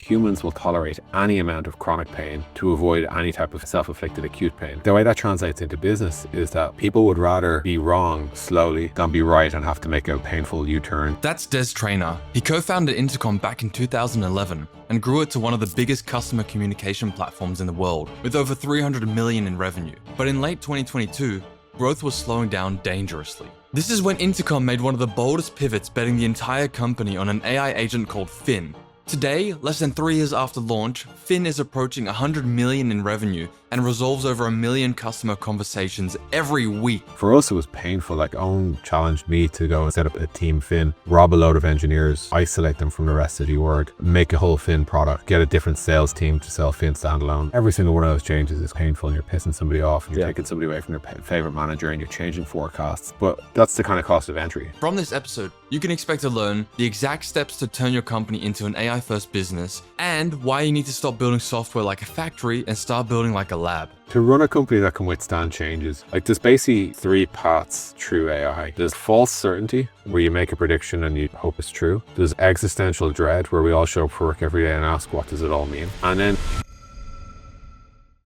humans will tolerate any amount of chronic pain to avoid any type of self-inflicted acute pain. The way that translates into business is that people would rather be wrong slowly than be right and have to make a painful U-turn. That's Des Traynor. He co-founded Intercom back in 2011 and grew it to one of the biggest customer communication platforms in the world, with over 300 million in revenue. But in late 2022, growth was slowing down dangerously. This is when Intercom made one of the boldest pivots, betting the entire company on an AI agent called Finn. Today, less than 3 years after launch, Finn is approaching 100 million in revenue and resolves over 1 million customer conversations every week. For us, it was painful. Like, Owen challenged me to go and set up a team Finn, rob a load of engineers, isolate them from the rest of the org, make a whole Finn product, get a different sales team to sell Finn standalone. Every single one of those changes is painful, and you're pissing somebody off, and you're taking somebody away from their favorite manager, and you're changing forecasts. But that's the kind of cost of entry. From this episode, you can expect to learn the exact steps to turn your company into an AI-first business, and why you need to stop building software like a factory and start building like a lab. To run a company that can withstand changes, like, there's basically 3 paths through AI. There's false certainty, where you make a prediction and you hope it's true. There's existential dread, where we all show up for work every day and ask, what does it all mean? And then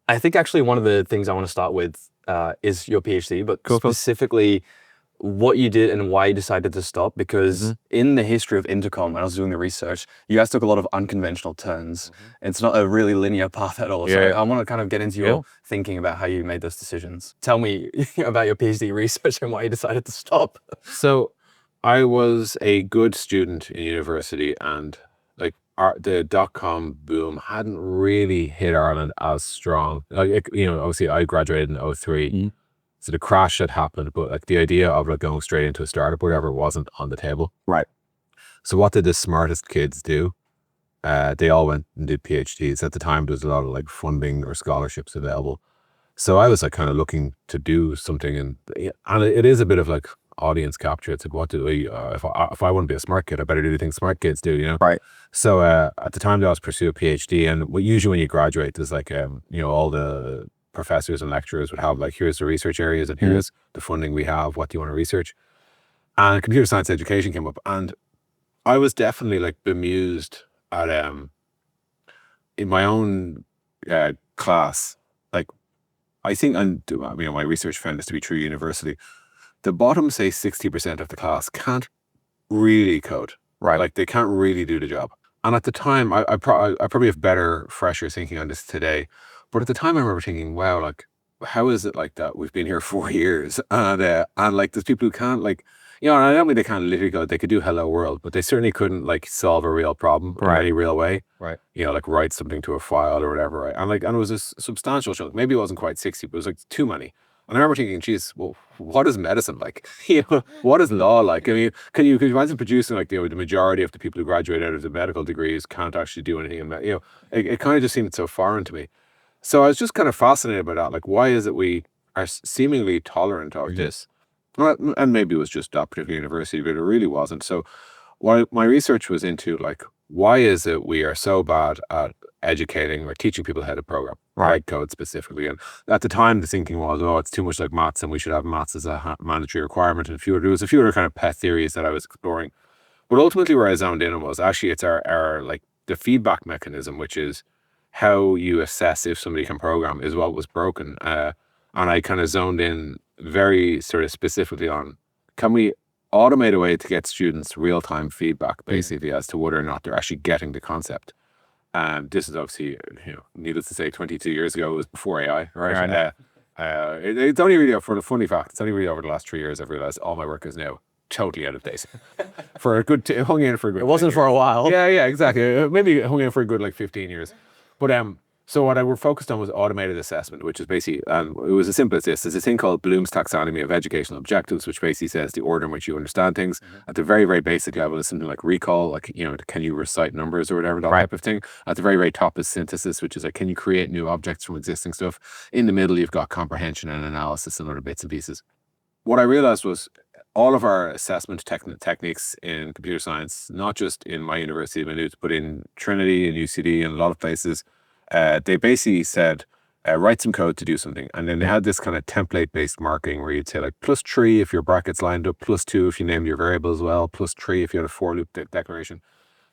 I think actually one of the things I want to start with is your PhD, but specifically what you did and why you decided to stop, because in the history of Intercom, when I was doing the research, you guys took a lot of unconventional turns. It's not a really linear path at all. So I want to kind of get into your thinking about how you made those decisions. Tell me about your PhD research and why you decided to stop. So I was a good student in university, and like the dot-com boom hadn't really hit Ireland as strong. Like, obviously I graduated in 2003. So the crash had happened, but like the idea of like going straight into a startup or whatever wasn't on the table. Right. So what did the smartest kids do? They all went and did PhDs. At the time, there was a lot of like funding or scholarships available. So I was like kind of looking to do something, and it is a bit of like audience capture. It's like, what do we, if I want to be a smart kid, I better do the things smart kids do, Right. So at the time, I was pursuing a PhD, and usually when you graduate, there's like, all the professors and lecturers would have like, here's the research areas and here's the funding we have, what do you want to research? And computer science education came up, and I was definitely like bemused at in my own class. Like, I think, my research found this to be true university, the bottom, say 60% of the class can't really code. Right. Like, they can't really do the job. And at the time, I probably have better, fresher thinking on this today. But at the time, I remember thinking, wow, like, how is it like that? We've been here 4 years, and like, there's people who can't, like, and I don't mean they can't literally go, they could do hello world, but they certainly couldn't like solve a real problem in any real way. Right. Like write something to a file or whatever. Right? And it was a substantial chunk. Maybe it wasn't quite 60, but it was like too many. And I remember thinking, geez, well, what is medicine like? What is law like? I mean, could you imagine producing like, the majority of the people who graduate out of the medical degrees can't actually do anything in it kind of just seemed so foreign to me. So I was just kind of fascinated by that. Like, why is it we are seemingly tolerant of this? And maybe it was just that particular university, but it really wasn't. So my research was into like, why is it we are so bad at educating or teaching people how to program, write code specifically? And at the time, the thinking was, it's too much like maths, and we should have maths as a mandatory requirement. And there was a few other kind of pet theories that I was exploring. But ultimately, where I zoned in on was actually it's our like the feedback mechanism, which is how you assess if somebody can program, is what was broken. And I kind of zoned in very sort of specifically on, can we automate a way to get students real-time feedback, basically, as to whether or not they're actually getting the concept. And this is obviously, needless to say, 22 years ago, it was before AI, right? It's only really, for the funny fact, it's only really over the last 3 years I've realized all my work is now totally out of date. Hung in for a good. It wasn't for a while. Yeah, exactly. Maybe hung in for a good like 15 years. But so what I were focused on was automated assessment, which is basically, it was as simple as this. There's a thing called Bloom's taxonomy of educational objectives, which basically says the order in which you understand things. At the very, very basic level is something like recall, like, can you recite numbers or whatever, that type of thing. At the very, very top is synthesis, which is like, can you create new objects from existing stuff? In the middle, you've got comprehension and analysis and other bits and pieces. What I realized was all of our assessment techniques in computer science, not just in my university, but in Trinity and UCD and a lot of places, they basically said, write some code to do something. And then they had this kind of template-based marking where you'd say like +3 if your brackets lined up, +2 if you named your variable as well, +3 if you had a for loop declaration.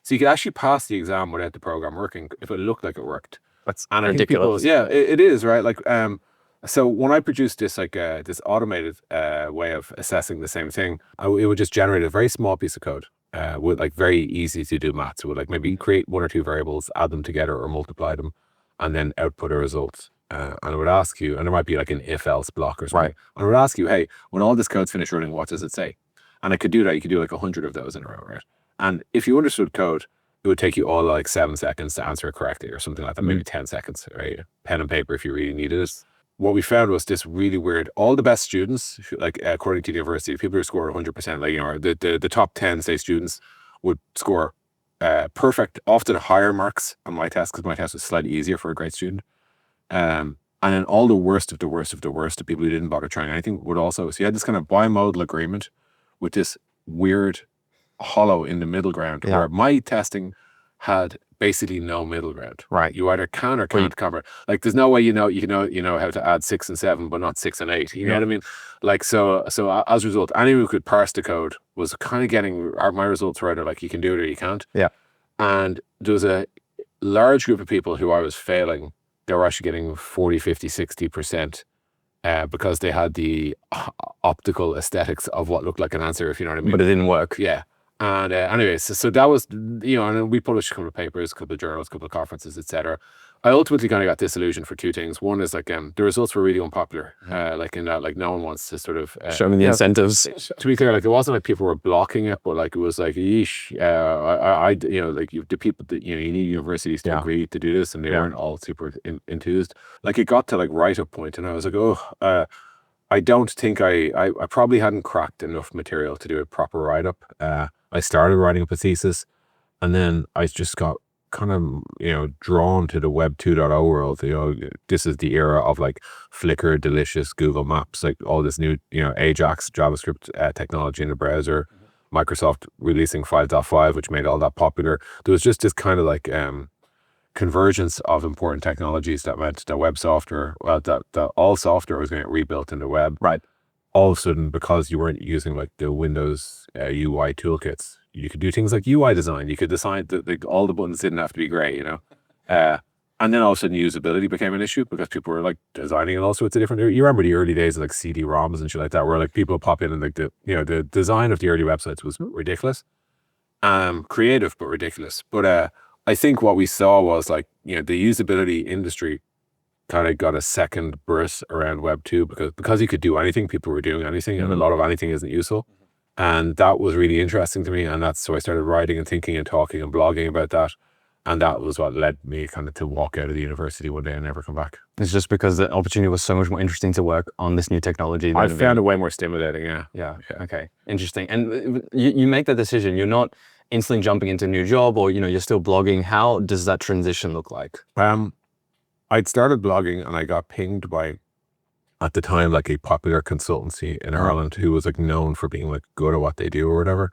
So you could actually pass the exam without the program working if it looked like it worked. That's And I think ridiculous. people, it is, right? Like, so when I produced this, like, this automated way of assessing the same thing, it would just generate a very small piece of code with like very easy to do maths. It would like maybe create one or two variables, add them together or multiply them, and then output a result. And it would ask you, and there might be like an if-else block or something. Right. And it would ask you, hey, when all this code's finished running, what does it say? And it could do that. You could do like 100 of those in a row, right? And if you understood code, it would take you all like 7 seconds to answer it correctly or something like that, maybe 10 seconds, right? Pen and paper if you really needed it. What we found was this really weird, all the best students, like according to the university, people who score 100%, like, you know, the top 10, say, students would score perfect, often higher marks on my test, because my test was slightly easier for a great student. And then all the worst of the worst of the worst, the people who didn't bother trying anything, would also, so you had this kind of bimodal agreement with this weird hollow in the middle ground, where my testing had basically no middle ground. Right. You either can or can't cover. Like, there's no way you know how to add 6 and 7, but not 6 and 8. You know what I mean? Like, so as a result, anyone who could parse the code was kind of getting my results right. Or like, you can do it or you can't. Yeah. And there was a large group of people who I was failing. They were actually getting 40, 50, 60%. Because they had the optical aesthetics of what looked like an answer, if you know what I mean. But it didn't work. Yeah. And anyways, so that was, you know, and then we published a couple of papers, a couple of journals, a couple of conferences, etc. I ultimately kind of got disillusioned for two things. One is like the results were really unpopular, like in that, like, no one wants to sort of show me the incentives. To be clear, like, it wasn't like people were blocking it, but like it was like, yeesh, you know, like the people that, you know, you need universities to agree to do this, and they weren't all super enthused. Like, it got to like write-up point, and I was like, I don't think I probably hadn't cracked enough material to do a proper write-up. I started writing up a thesis, and then I just got kind of, you know, drawn to the Web 2.0 world. You know, this is the era of like Flickr, Delicious, Google Maps, like all this new, you know, Ajax, JavaScript technology in the browser, Microsoft releasing 5.5, which made all that popular. There was just this kind of like convergence of important technologies that meant that web software, well, that all software was going to get rebuilt in the web. Right. All of a sudden, because you weren't using like the Windows UI toolkits, you could do things like UI design. You could decide that like, all the buttons didn't have to be gray, you know. And then all of a sudden, usability became an issue because people were like designing in all sorts of different. You remember the early days of like CD-ROMs and shit like that, where like people pop in and like the design of the early websites was ridiculous, creative but ridiculous. But I think what we saw was like, you know, the usability industry kind of got a second burst around Web 2 because you could do anything, people were doing anything, and a lot of anything isn't useful. And that was really interesting to me. And so I started writing and thinking and talking and blogging about that. And that was what led me kind of to walk out of the university one day and never come back. It's just because the opportunity was so much more interesting to work on this new technology. I found it way more stimulating, yeah. Okay, interesting. And you make that decision. You're not instantly jumping into a new job, or, you know, you're still blogging. How does that transition look like? I'd started blogging and I got pinged by, at the time, like a popular consultancy in Ireland who was like known for being like good at what they do or whatever.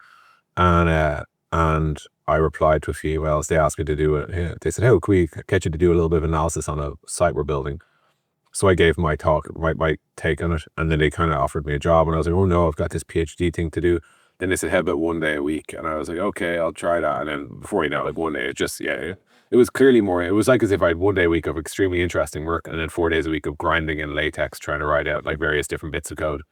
And I replied to a few emails. They asked me to do it. They said, "How can we get you to do a little bit of analysis on a site we're building?" So I gave my talk, my take on it, and then they kind of offered me a job. And I was like, "Oh no, I've got this PhD thing to do." Then they said, "How about 1 day a week?" And I was like, "Okay, I'll try that." And then before you know, like 1 day, it just it was clearly more. It was like as if I had 1 day a week of extremely interesting work, and then 4 days a week of grinding in LaTeX, trying to write out like various different bits of code.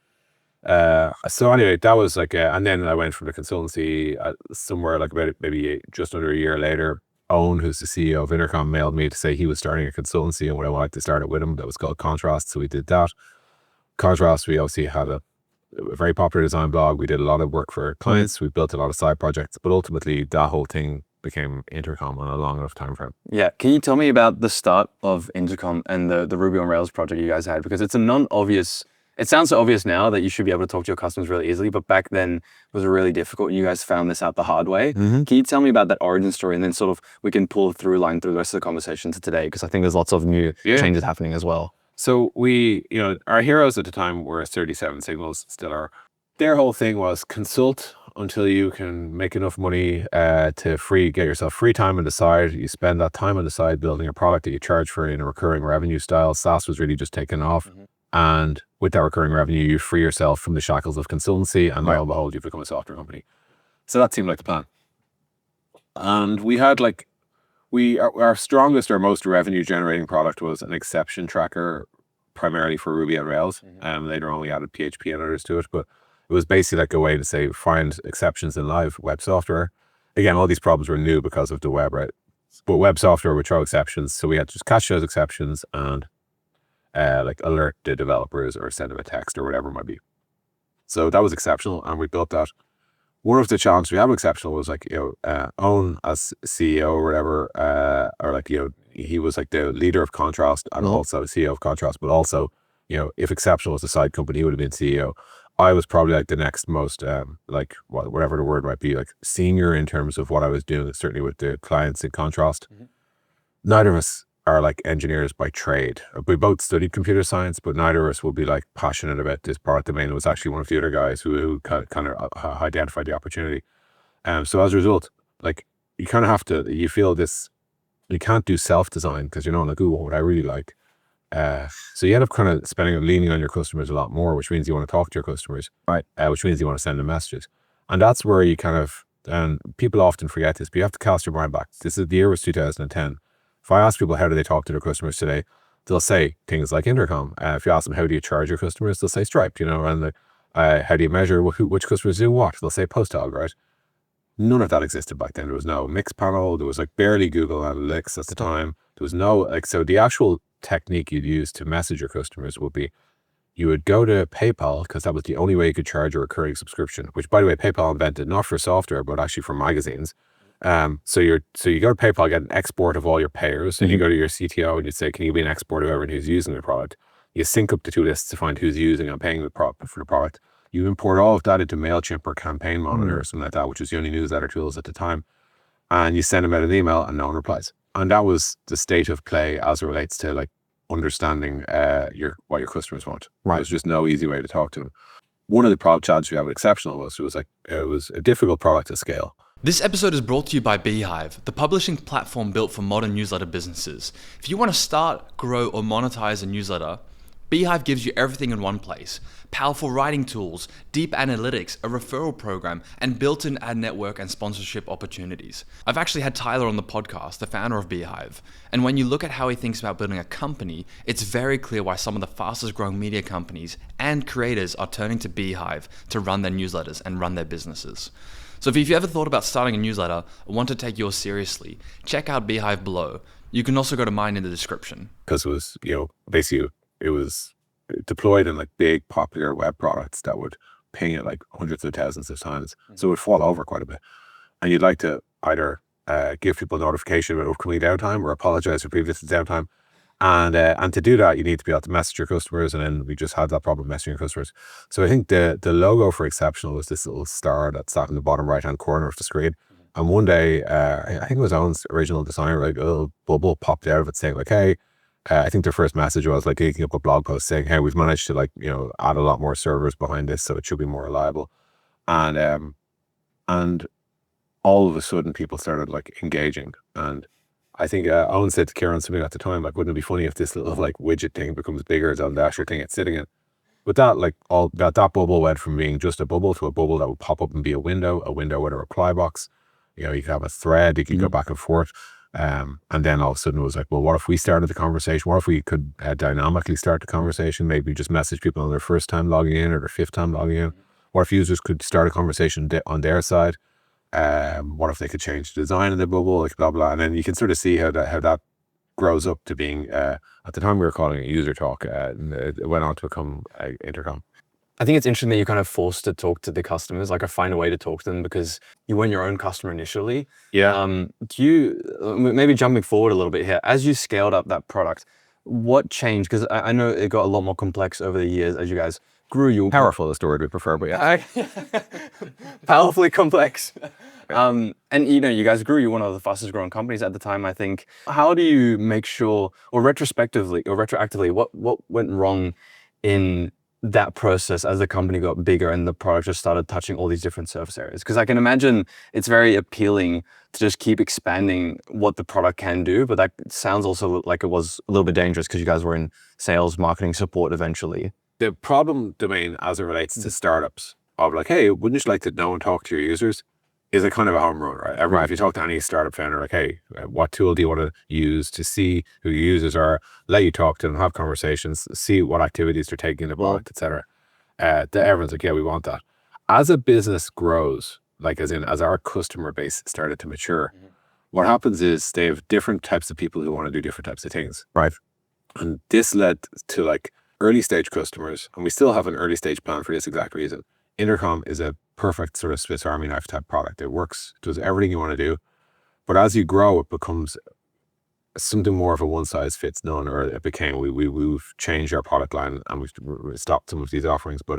So anyway, that was like, and then I went from the consultancy somewhere like about maybe just under a year later. Owen, who's the CEO of Intercom, mailed me to say he was starting a consultancy and would I like to start it with him. That was called Contrast. So we did that. Contrast, we obviously had a very popular design blog. We did a lot of work for clients. We built a lot of side projects, but ultimately that whole thing became Intercom on a long enough time frame. Yeah. Can you tell me about the start of Intercom and the Ruby on Rails project you guys had? Because it's a non-obvious, it sounds so obvious now that you should be able to talk to your customers really easily, but back then it was really difficult. You guys found this out the hard way. Can you tell me about that origin story, and then sort of we can pull a through line through the rest of the conversation to today, because I think there's lots of new changes happening as well. So we, you know, our heroes at the time were 37 Signals, still are. Their whole thing was consult until you can make enough money to get yourself free time on the side. You spend that time on the side building a product that you charge for in a recurring revenue style. SaaS was really just taking off. And with that recurring revenue, you free yourself from the shackles of consultancy, and lo and behold, you've become a software company. So that seemed like the plan. And we had like, our strongest or most revenue generating product was an exception tracker, primarily for Ruby on Rails. Later on we added PHP and others to it, but it was basically like a way to say, find exceptions in live web software. Again, all these problems were new because of the web, right? But web software would throw exceptions. So we had to just catch those exceptions and like alert the developers or send them a text or whatever it might be. So that was exceptional, and we built that. One of the challenges we had with exceptional was like, Owen as CEO or whatever, or like, he was like the leader of Contrast and also CEO of Contrast, but also, if exceptional was a side company, he would have been CEO. I was probably like the next most, like whatever the word might be, like senior in terms of what I was doing, certainly with the clients in Contrast. Neither of us are like engineers by trade. We both studied computer science, but neither of us will be like passionate about this product domain. It was actually one of the other guys who kind of identified the opportunity. So as a result, like you kind of have to, you feel this, you can't do self-design because you're not like, ooh, what would I really like? So you end up kind of leaning on your customers a lot more, which means you want to talk to your customers, right? Which means you want to send them messages. And that's where you kind of, and people often forget this, but you have to cast your mind back. The year was 2010. If I ask people how do they talk to their customers today, they'll say things like Intercom. If you ask them how do you charge your customers, they'll say Stripe, and how do you measure which customers do what? They'll say Posthog, right? None of that existed back then. There was no Mixpanel. There was like barely Google Analytics at the time. There was no, like, so the actual technique you'd use to message your customers would be, you would go to PayPal because that was the only way you could charge a recurring subscription, which by the way, PayPal invented not for software, but actually for magazines. So you go to PayPal, get an export of all your payers, and you go to your CTO and you say, can you be an export of everyone who's using the product? You sync up the two lists to find who's using and paying for the product. You import all of that into MailChimp or Campaign Monitor or something like that, which was the only newsletter tools at the time. And you send them out an email and no one replies. And that was the state of play as it relates to like understanding what your customers want. Right. There's just no easy way to talk to them. One of the product challenges we had with Exceptional was it was a difficult product to scale. This episode is brought to you by Beehive, the publishing platform built for modern newsletter businesses. If you want to start, grow, or monetize a newsletter, Beehive gives you everything in one place. Powerful writing tools, deep analytics, a referral program, and built-in ad network and sponsorship opportunities. I've actually had Tyler on the podcast, the founder of Beehive. And when you look at how he thinks about building a company, it's very clear why some of the fastest growing media companies and creators are turning to Beehive to run their newsletters and run their businesses. So if you've ever thought about starting a newsletter or want to take yours seriously, check out Beehive below. You can also go to mine in the description. Because it was, basically it was deployed in like big popular web products that would ping it like hundreds of thousands of times. So it would fall over quite a bit. And you'd like to either give people notification about upcoming downtime or apologize for previous downtime. And to do that, you need to be able to message your customers, and then we just had that problem messaging your customers. So I think the logo for Exceptional was this little star that sat in the bottom right-hand corner of the screen. And one day, I think it was Owen's original design, like a little bubble popped out of it saying like, hey, I think their first message was like linking up a blog post saying, hey, we've managed to like, add a lot more servers behind this, so it should be more reliable. And all of a sudden people started like engaging. And I think Owen said to Kieran something at the time, like, wouldn't it be funny if this little like widget thing becomes bigger than the actual thing it's sitting in? But that like that bubble went from being just a bubble to a bubble that would pop up and be a window with a reply box. You could have a thread, you could go back and forth. And then all of a sudden it was like, well, what if we started the conversation? What if we could dynamically start the conversation? Maybe just message people on their first time logging in or their fifth time logging in. What if users could start a conversation on their side? What if they could change the design of the bubble, like blah blah, and then you can sort of see how that grows up to being. At the time we were calling it user talk, and it went on to become Intercom. I think it's interesting that you're kind of forced to talk to the customers, like find a way to talk to them because you weren't your own customer initially. Yeah. Do you, maybe jumping forward a little bit here, as you scaled up that product, what changed? Because I know it got a lot more complex over the years as you guys grew. Powerful is the word we prefer, but yeah. Powerfully complex. And you guys grew. You're one of the fastest growing companies at the time, I think. How do you make sure, or retroactively, what went wrong in that process as the company got bigger and the product just started touching all these different surface areas? Because I can imagine it's very appealing to just keep expanding what the product can do, but that sounds also like it was a little bit dangerous because you guys were in sales, marketing, support eventually. The problem domain as it relates to startups of like, hey, wouldn't you like to know and talk to your users? is a kind of a home run, right? If you talk to any startup founder, like, hey, what tool do you want to use to see who your users are, let you talk to them, have conversations, see what activities they're taking in the product, etc. Everyone's like, yeah, we want that. As a business grows, like as our customer base started to mature, what happens is they have different types of people who want to do different types of things. Right. And this led to like early stage customers, and we still have an early stage plan for this exact reason. Intercom is a perfect sort of Swiss Army knife type product. It works, does everything you want to do. But as you grow, it becomes something more of a one size fits none, or it became, we've changed our product line and we've stopped some of these offerings. But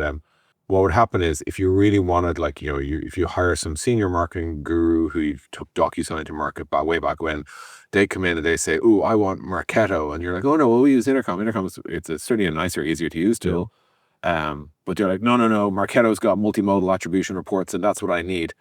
what would happen is if you really wanted, like, if you hire some senior marketing guru who took DocuSign to market way back when, they come in and they say, oh, I want Marketo. And you're like, oh no, well, we use Intercom. Intercom it's certainly a nicer, easier to use tool. But they're like, no, Marketo's got multimodal attribution reports and that's what I need.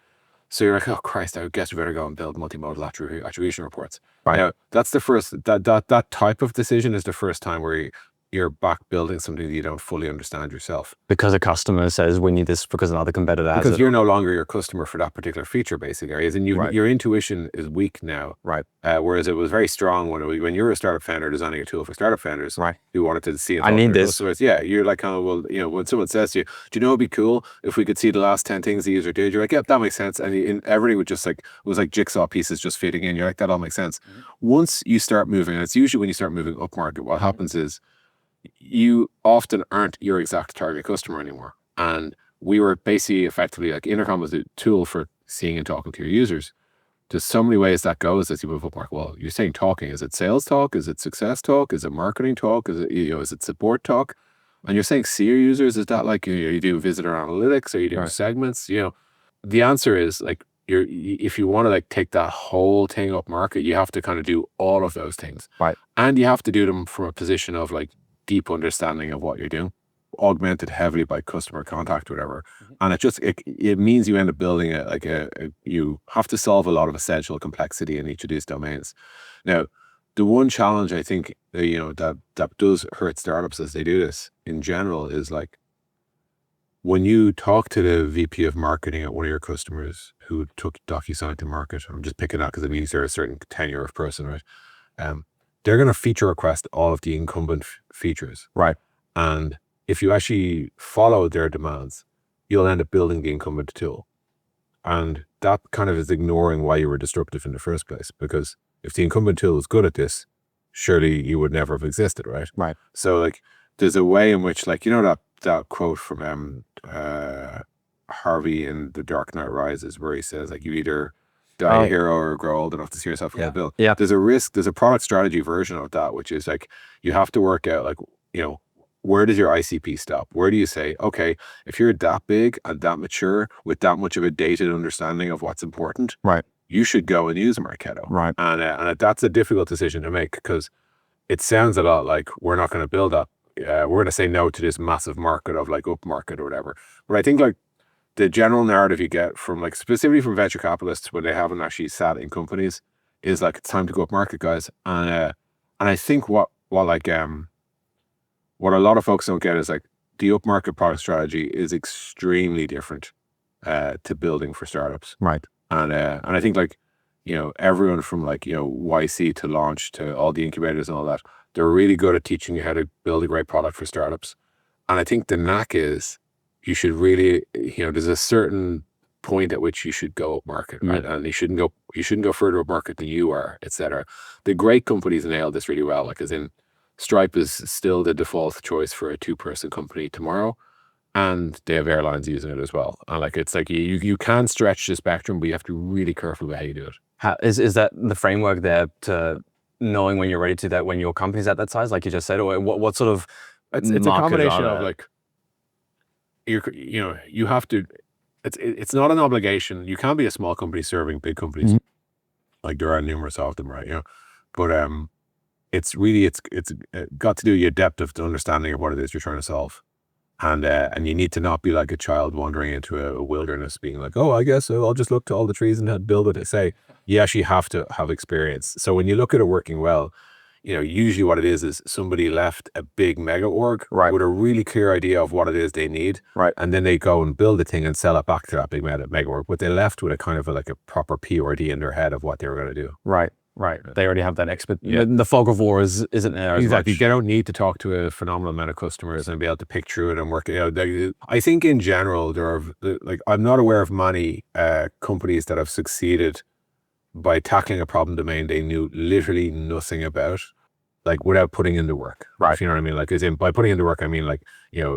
So you're like, oh Christ, I guess we better go and build multimodal attribution reports. Right. Now, that's the first, that type of decision is the first time where you're back building something that you don't fully understand yourself. Because a customer says, we need this because another competitor has it. Because you're no longer your customer for that particular feature, basically. As in your intuition is weak now. Right. Whereas it was very strong when you were a startup founder designing a tool for startup founders. Right. Who wanted to see it. I need this. Yeah, you're like, well, when someone says to you, do you know it'd be cool if we could see the last 10 things the user did? You're like, yeah, that makes sense. And everything was like jigsaw pieces just fitting in. You're like, that all makes sense. Once you start moving, and it's usually when you start moving up market, what happens is you often aren't your exact target customer anymore. And we were basically effectively like, Intercom was a tool for seeing and talking to your users. There's so many ways that goes as you move up market. Well, you're saying talking. Is it sales talk? Is it success talk? Is it marketing talk? Is it support talk? And you're saying see your users. Is that like you do visitor analytics, or you do segments? The answer is like, if you want to like take that whole thing up market, you have to kind of do all of those things. Right. And you have to do them from a position of like deep understanding of what you're doing, augmented heavily by customer contact or whatever. And it means you end up building you have to solve a lot of essential complexity in each of these domains. Now, the one challenge I think that does hurt startups as they do this in general is like, when you talk to the VP of marketing at one of your customers who took DocuSign to market, I'm just picking that because it means they're a certain tenure of person, right? They're going to feature request all of the incumbent features. Right. And if you actually follow their demands, you'll end up building the incumbent tool. And that kind of is ignoring why you were disruptive in the first place. Because if the incumbent tool is good at this, surely you would never have existed, right? Right. So like, there's a way in which, like, that quote from Harvey in The Dark Knight Rises, where he says, like, you either die a hero or grow old enough to see yourself in build. Yeah. There's a product strategy version of that, which is like, you have to work out, like, where does your ICP stop? Where do you say, okay, if you're that big and that mature with that much of a dated understanding of what's important, right, you should go and use Marketo. Right. And that's a difficult decision to make, because it sounds a lot like we're not going to build that. We're going to say no to this massive market of like up market or whatever. But I think like the general narrative you get from like specifically from venture capitalists when they haven't actually sat in companies is like, it's time to go up market, guys. And I think what a lot of folks don't get is like the up market product strategy is extremely different to building for startups. Right. And I think like, everyone from like, YC to launch to all the incubators and all that, they're really good at teaching you how to build a great product for startups. And I think the knack is you should really, there's a certain point at which you should go up market, right? And you shouldn't go further up market than you are, etc. The great companies nail this really well, like as in Stripe is still the default choice for a 2-person company tomorrow. And they have airlines using it as well. And like, it's like you can stretch the spectrum, but you have to be really careful with how you do it. Is that the framework there to knowing when you're ready to that, when your company's at that size, like you just said, or what sort of it's a combination of like, you have to, it's not an obligation. You can be a small company serving big companies. Like there are numerous of them, right? But it's got to do with your depth of the understanding of what it is you're trying to solve. And you need to not be like a child wandering into a wilderness being like, oh, I guess I'll just look to all the trees and build what they say. You actually have to have experience. So when you look at it working well, usually what it is somebody left a big mega org Right. with a really clear idea of what it is they need. Right. And then they go and build the thing and sell it back to that big mega org. But they left with a kind of like a proper PRD in their head of what they were going to do. Right. They already have that expert. Yeah. The fog of war isn't there as exactly. much. They don't need to talk to a phenomenal amount of customers and be able to pick through it and work it out. I think in general, I'm not aware of many companies that have succeeded by tackling a problem domain they knew literally nothing about, like without putting in the work. Right. If you know what I mean? Like, as in, by putting in the work, I mean like,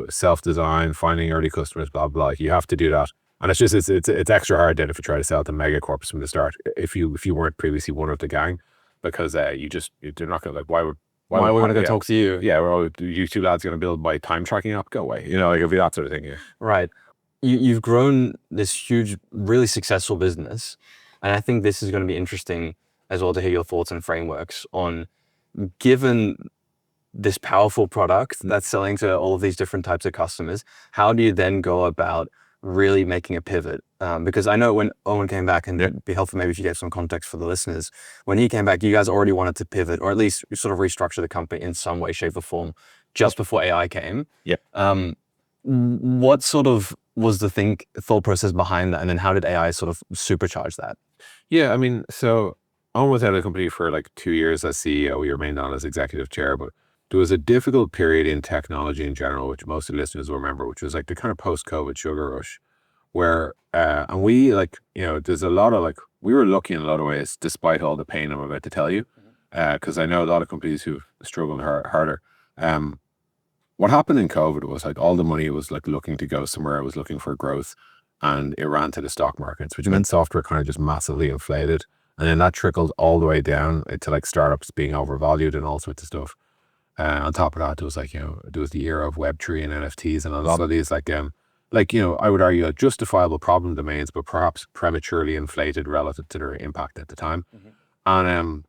self-design, finding early customers, blah, blah. Like, you have to do that. And it's extra hard then if you try to sell to mega corps from the start, if you weren't previously one of the gang, because they're not going to, like, why are we going to go talk to you? Yeah, well, you two lads going to build my time tracking app? Go away. Like, it'll be that sort of thing. Yeah. Right. You've grown this huge, really successful business. And I think this is going to be interesting as well to hear your thoughts and frameworks on, given this powerful product that's selling to all of these different types of customers, how do you then go about really making a pivot? Because I know when Owen came back, and it'd be helpful maybe if you gave some context for the listeners, when he came back, you guys already wanted to pivot, or at least sort of restructure the company in some way, shape or form, just before AI came. Yeah. What sort of was the thought process behind that? And then how did AI sort of supercharge that? Yeah, I mean, so Owen was out of the company for like 2 years as CEO. We remained on as executive chair, but there was a difficult period in technology in general, which most of the listeners will remember, which was like the kind of post-COVID sugar rush, where, and we there's a lot of we were lucky in a lot of ways, despite all the pain I'm about to tell you, because I know a lot of companies who've struggled harder. What happened in COVID was like all the money was like looking to go somewhere. It was looking for growth, and it ran to the stock markets, which meant software kind of just massively inflated. And then that trickled all the way down to like startups being overvalued and all sorts of stuff. On top of that, there was there was the era of Web3 and NFTs and a lot of these I would argue justifiable problem domains, but perhaps prematurely inflated relative to their impact at the time. And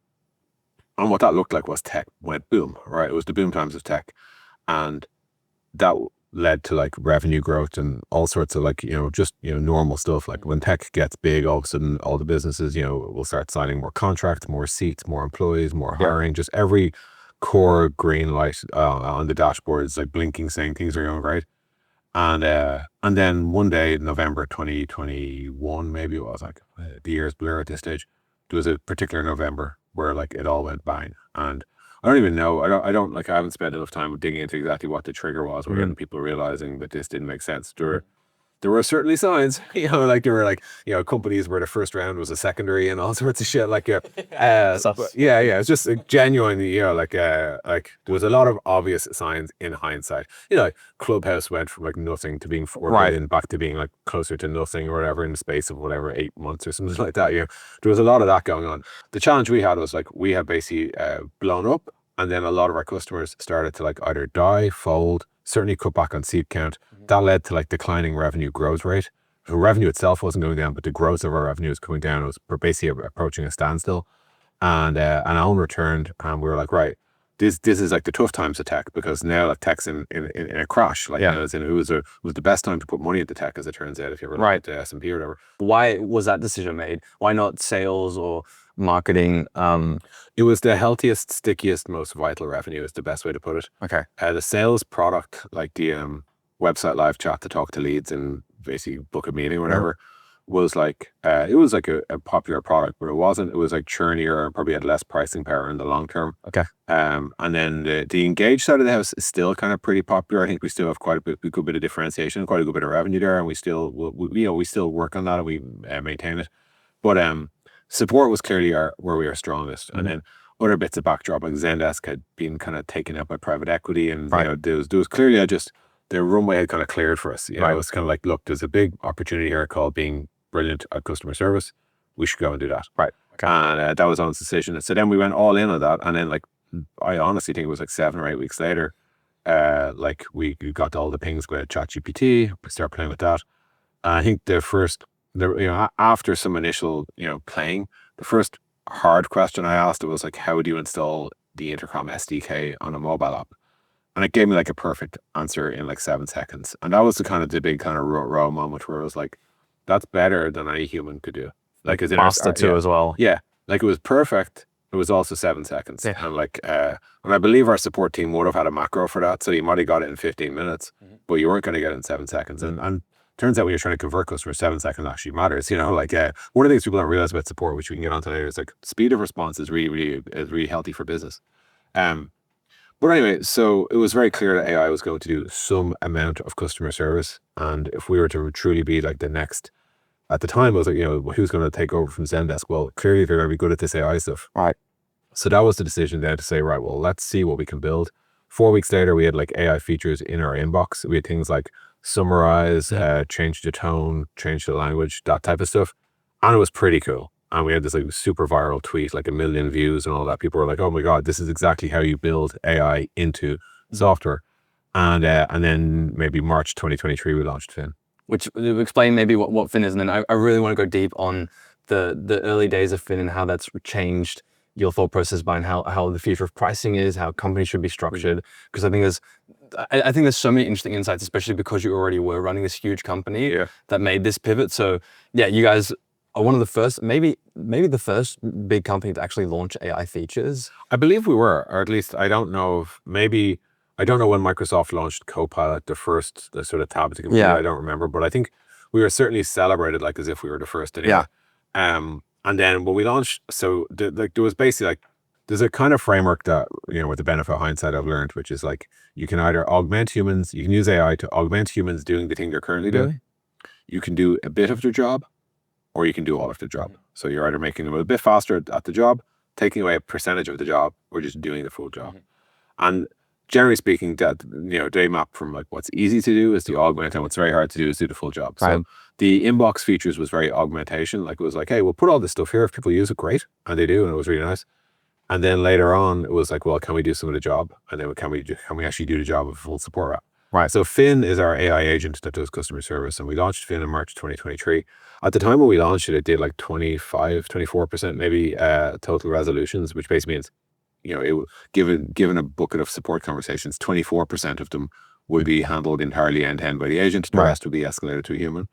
what that looked like was tech went boom, right? It was the boom times of tech. And that led to like revenue growth and all sorts of normal stuff. Like when tech gets big, all of a sudden all the businesses, will start signing more contracts, more seats, more employees, more hiring, just every core green light on the dashboard is like blinking, saying things are going right. And then one day, November 2021, maybe it was, like the year's blur at this stage, there was a particular November where like it all went bang. And I don't even know. I haven't spent enough time digging into exactly what the trigger was, other than people realizing that this didn't make sense. There were certainly signs, there were companies where the first round was a secondary and all sorts of shit. It's just genuinely, there was a lot of obvious signs in hindsight. Clubhouse went from like nothing to being 4 billion back to being like closer to nothing or whatever in the space of 8 months or something like that. There was a lot of that going on. The challenge we had was we had basically blown up, and then a lot of our customers started to either die, fold, certainly cut back on seat count. That led to declining revenue growth rate. So revenue itself wasn't going down, but the growth of our revenue was coming down. It was basically approaching a standstill. And Alan returned, and we were like, right, this is the tough times of tech, because now tech's in a crash. It was the best time to put money into tech, as it turns out, if you ever look at S&P or whatever. Why was that decision made? Why not sales or marketing? It was the healthiest, stickiest, most vital revenue is the best way to put it. Okay. The sales product, like the website live chat to talk to leads and basically book a meeting or whatever, was it was a popular product, but it was churnier and probably had less pricing power in the long term. Okay. And then the engaged side of the house is still kind of pretty popular. I think we still have quite a good bit of differentiation, quite a good bit of revenue there, and we still work on that, and we maintain it. But support was clearly where we are strongest. And then other bits of backdrop, like Zendesk had been kind of taken out by private equity, and there was clearly the runway had kind of cleared for us. It was kind of look, there's a big opportunity here called being brilliant at customer service. We should go and do that. Right. Okay. And that was Owen's decision. So then we went all in on that. And then I honestly think it was 7 or 8 weeks later, we got all the pings with ChatGPT. We started playing with that. I think after some initial, playing, the first hard question I asked, it was how do you install the Intercom SDK on a mobile app? And it gave me a perfect answer in 7 seconds. And that was the big kind of raw moment where it was that's better than any human could do. Master too as well. Yeah. It was perfect. it was also 7 seconds. Yeah. And like, and I believe our support team would have had a macro for that. So you might have got it in 15 minutes, but you weren't going to get it in 7 seconds. And turns out when you're trying to convert customers, 7 seconds actually matters. You know, like one of the things people don't realize about support, which we can get onto later, is like speed of response is really healthy for business. But anyway, so it was very clear that AI was going to do some amount of customer service. And if we were to truly be like the next, at the time, I was like, you know, who's going to take over from Zendesk? Well, clearly they're going to be good at this AI stuff. Right. So that was the decision then to say, right, well, let's see what we can build. 4 weeks later, we had like AI features in our inbox. We had things like summarize, change the tone, change the language, that type of stuff. And it was pretty cool. And we had this like super viral tweet, like 1 million views and all that. People were like, oh my God, this is exactly how you build AI into software. And then maybe March 2023, we launched Fin. Which will explain maybe what Fin is. And then I really want to go deep on the early days of Fin and how that's changed your thought process behind how the future of pricing is, how companies should be structured. Because I think there's so many interesting insights, especially because you already were running this huge company that made this pivot. So yeah, you guys are one of the first, maybe the first big company to actually launch AI features. I believe we were, or at least I don't know I don't know when Microsoft launched Copilot, the sort of tablet computer. Yeah. I don't remember, but I think we were certainly celebrated like as if we were the first anyway. Yeah. And then when we launched, so there was basically like, there's a kind of framework that, you know, with the benefit of hindsight I've learned, which is like, you can either augment humans, you can use AI to augment humans doing the thing they're currently doing. You can do a bit of their job, or you can do all of the job. So you're either making them a bit faster at the job, taking away a percentage of the job, or just doing the full job. And generally speaking, that, you know, they map from like what's easy to do is to augment, and what's very hard to do is do the full job. Right. So the inbox features was very augmentation. Like it was like, hey, we'll put all this stuff here. If people use it, great. And they do, and it was really nice. And then later on, it was like, well, can we do some of the job? And then can we actually do the job of full support rep? Right. So Fin is our AI agent that does customer service. And we launched Fin in March 2023. At the time when we launched it, it did like 24% maybe total resolutions, which basically means, you know, given a bucket of support conversations, 24% of them would be handled entirely end-to-end by the agent. The rest would be escalated to a human.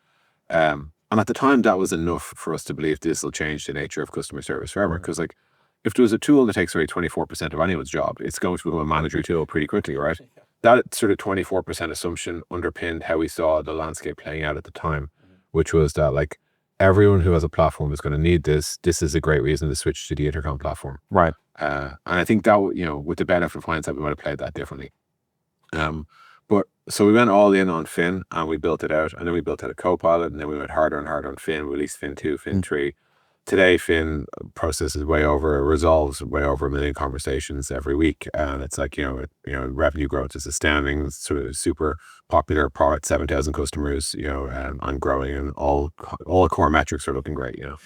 And at the time, that was enough for us to believe this will change the nature of customer service forever. Because like, if there was a tool that takes away 24% of anyone's job, it's going to become a mandatory tool pretty quickly, right? That sort of 24% assumption underpinned how we saw the landscape playing out at the time, which was that like, everyone who has a platform is going to need this. This is a great reason to switch to the Intercom platform. Right. And I think that, you know, with the benefit of hindsight, we might have played that differently. But so we went all in on Fin and we built it out, and then we built out a Copilot, and then we went harder and harder on Fin. We released Fin 2, Fin 3. Today, Fin resolves way over 1 million conversations every week. And it's like, you know, revenue growth is astounding. It's sort of super popular product, 7,000 customers, you know, and growing, and all core metrics are looking great, you know.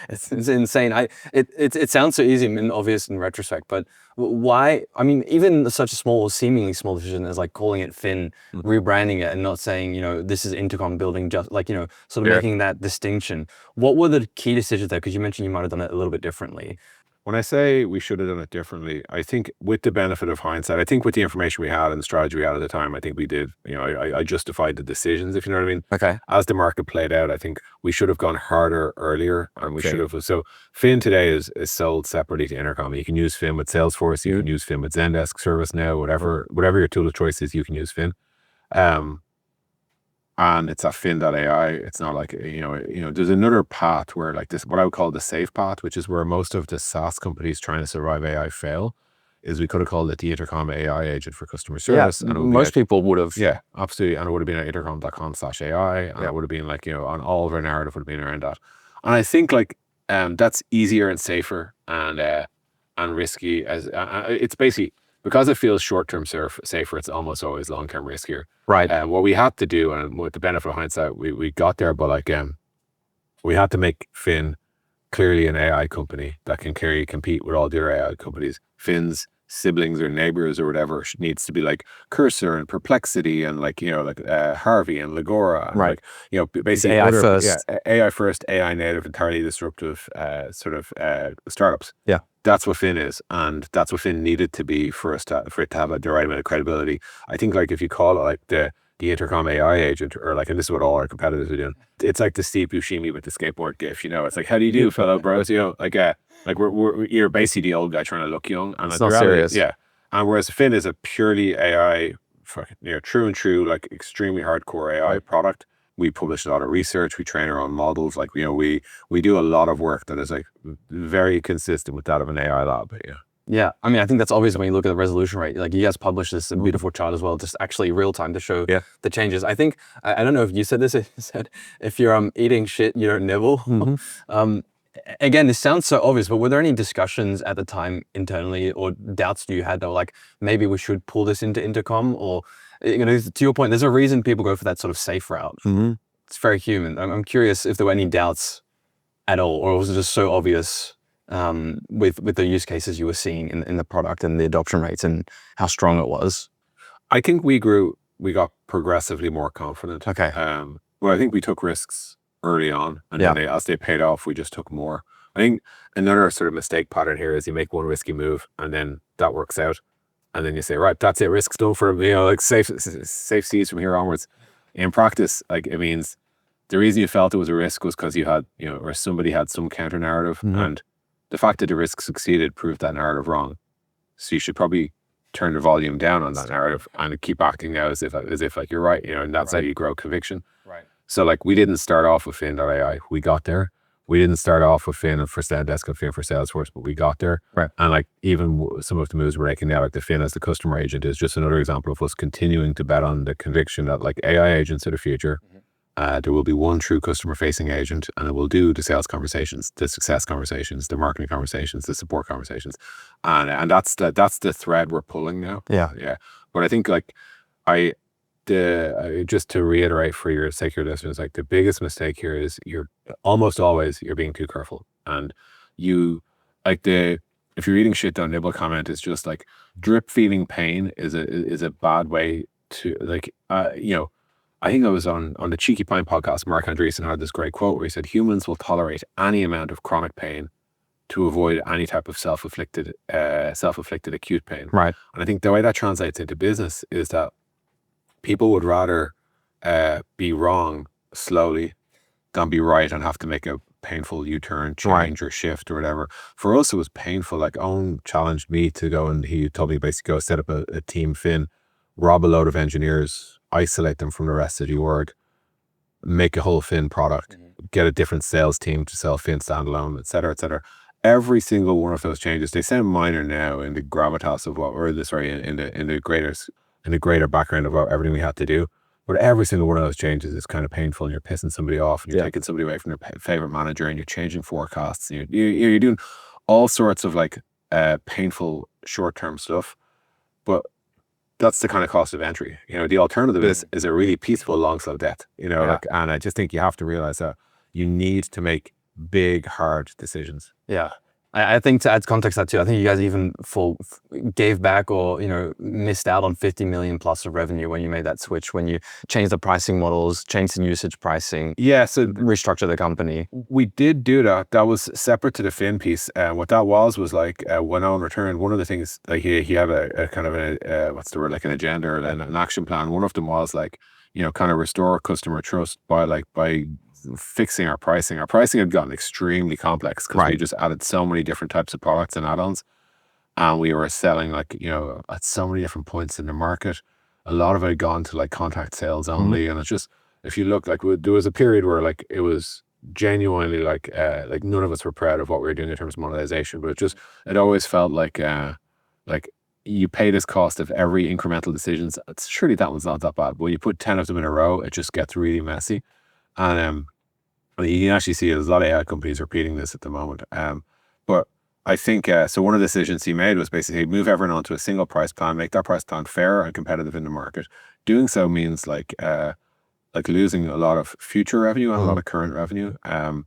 It's insane. It sounds so easy and obvious in retrospect, but why? I mean, even such a seemingly small decision as like calling it Fin, rebranding it, and not saying, you know, this is Intercom building, just like, you know, sort of making that distinction. What were the key decisions there? Because you mentioned you might have done it a little bit differently. When I say we should have done it differently, I think with the benefit of hindsight, I think with the information we had and the strategy we had at the time, I think we did, you know, I justified the decisions, if you know what I mean. Okay. As the market played out, I think we should have gone harder earlier, and we should have. So Fin today is sold separately to Intercom. You can use Fin with Salesforce, you can use Fin with Zendesk, ServiceNow, whatever your tool of choice is, you can use Fin. And it's at Fin.ai. It's not like, you know, there's another path where like this, what I would call the safe path, which is where most of the SaaS companies trying to survive AI fail, is we could have called it the Intercom AI agent for customer service. Yeah, and most people would have. Yeah, absolutely. And it would have been at intercom.com/AI. And it would have been like, you know, on all of our narrative would have been around that. And I think like, that's easier and safer and risky as it's basically, because it feels short-term safer, it's almost always long-term riskier. Right. What we had to do, and with the benefit of hindsight, we got there, but like we had to make Fin clearly an AI company that can clearly compete with all the other AI companies. Fin's siblings or neighbors or whatever needs to be like Cursor and Perplexity and like, you know, like Harvey and Legora. And right. Like, you know, basically AI first. Yeah, AI first, AI native, entirely disruptive startups. Yeah. That's what Fin is, and that's what Fin needed to be for it to have the right amount of credibility. I think like if you call it like the Intercom AI agent, or like, and this is what all our competitors are doing. It's like the Steve Buscemi with the skateboard gif, you know, it's like, how do you do, fellow bros? You know, like you're basically the old guy trying to look young. And it's not serious. Yeah. And whereas Finn is a purely AI, true and true, like extremely hardcore AI product. We publish a lot of research. We train our own models. Like, you know, we do a lot of work that is like very consistent with that of an AI lab. But yeah. Yeah, I mean, I think that's obvious when you look at the resolution rate. Like, you guys published this beautiful chart as well, just actually real time to show the changes. I think, I don't know if you said this, you said, if you're eating shit, you don't nibble. Again, this sounds so obvious, but were there any discussions at the time internally or doubts you had that were like, maybe we should pull this into Intercom? Or, you know, to your point, there's a reason people go for that sort of safe route. It's very human. I'm curious if there were any doubts at all, or was it just so obvious with the use cases you were seeing in the product and the adoption rates and how strong it was? I think we got progressively more confident. Okay. Well, I think we took risks early on, and then as they paid off, we just took more. I think another sort of mistake pattern here is you make one risky move and then that works out, and then you say, right, that's it, risk's done for, you know, like safe seas from here onwards. In practice, like, it means the reason you felt it was a risk was because you had, you know, or somebody had some counter narrative, and the fact that the risk succeeded proved that narrative wrong. So you should probably turn the volume down on that narrative and keep acting now as if like you're right, you know, and that's how you grow conviction. Right. So like, we didn't start off with Fin.ai. We got there. We didn't start off with Fin for Zendesk and Fin for Salesforce, but we got there. Right. And like, even some of the moves we're making now, like the Fin as the customer agent, is just another example of us continuing to bet on the conviction that like AI agents are the future. There will be one true customer-facing agent, and it will do the sales conversations, the success conversations, the marketing conversations, the support conversations, and that's the thread we're pulling now. Yeah. But I think like just to reiterate for your sake, your listeners, like the biggest mistake here is you're almost always being too careful, and you like if you're eating shit, don't nibble comment is just like drip feeding pain is a bad way to like you know. I think I was on the Cheeky Pine podcast, Mark Andreessen had this great quote where he said, humans will tolerate any amount of chronic pain to avoid any type of self-inflicted acute pain. Right. And I think the way that translates into business is that people would rather be wrong slowly than be right and have to make a painful U-turn, change or shift or whatever. For us, it was painful. Like, Owen challenged me to go, and he told me basically go set up a team Fin, rob a load of engineers, isolate them from the rest of the org, make a whole Fin product, get a different sales team to sell Fin standalone, et cetera, et cetera. Every single one of those changes, they sound minor now in the gravitas of what, or in the greater background of everything we had to do. But every single one of those changes is kind of painful, and you're pissing somebody off, and you're taking somebody away from their favorite manager, and you're changing forecasts. And you're doing all sorts of like painful short-term stuff. But that's the kind of cost of entry. You know, the alternative is a really peaceful, long, slow death. You know, like, and I just think you have to realize that you need to make big, hard decisions. Yeah. I think to add context to that too, I think you guys even gave back or, you know, missed out on 50 million plus of revenue when you made that switch, when you changed the pricing models, changed the usage pricing. Yeah, so restructure the company. We did do that. That was separate to the Fin piece. What that was like when Owen returned, one of the things, like he had a kind of like an agenda or an action plan. One of them was like, you know, kind of restore customer trust by fixing our pricing. Our pricing had gotten extremely complex because we just added so many different types of products and add-ons, and we were selling like, you know, at so many different points in the market. A lot of it had gone to like contact sales only, and it's just, if you look, like there was a period where like it was genuinely like none of us were proud of what we were doing in terms of monetization, but it always felt like you pay this cost of every incremental decisions. Surely that one's not that bad, but when you put 10 of them in a row, it just gets really messy. And you can actually see there's a lot of AI companies repeating this at the moment. But I think, so one of the decisions he made was basically move everyone onto a single price plan, make that price plan fair and competitive in the market. Doing so means like losing a lot of future revenue and a lot of current revenue. And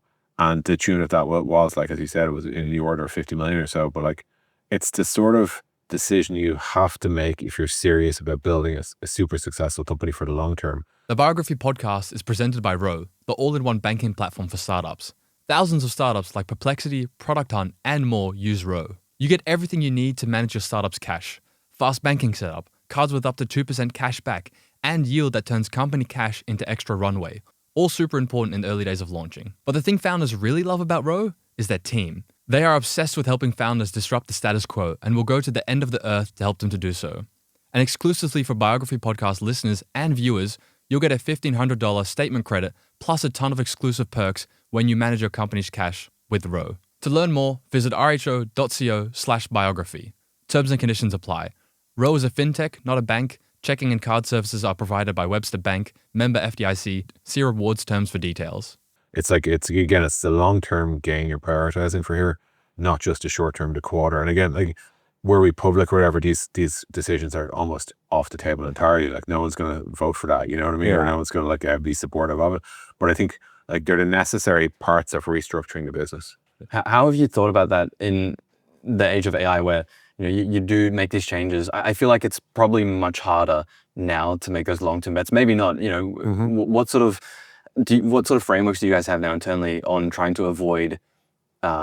the tune of that was, like, as you said, it was in the order of 50 million or so. But like, it's the sort of decision you have to make if you're serious about building a super successful company for the long term. The Biography Podcast is presented by Ro, the all-in-one banking platform for startups. Thousands of startups like Perplexity, Product Hunt, and more use Ro. You get everything you need to manage your startup's cash. Fast banking setup, cards with up to 2% cash back, and yield that turns company cash into extra runway. All super important in the early days of launching. But the thing founders really love about Row is their team. They are obsessed with helping founders disrupt the status quo and will go to the end of the earth to help them to do so. And exclusively for Biography Podcast listeners and viewers, you'll get a $1,500 statement credit plus a ton of exclusive perks when you manage your company's cash with Row. To learn more, visit rho.co/biography. Terms and conditions apply. Row is a fintech, not a bank. Checking and card services are provided by Webster Bank, member FDIC. See rewards terms for details. It's the long-term gain you're prioritizing for here, not just a short-term to quarter. And again, like, were we public or whatever, these decisions are almost off the table entirely. Like, no one's going to vote for that, you know what I mean? Yeah. Or no one's going to be supportive of it. But I think like they're the necessary parts of restructuring the business. How have you thought about that in the age of AI where you do make these changes? I feel like it's probably much harder now to make those long-term bets. Maybe not, what sort of frameworks do you guys have now internally on trying to avoid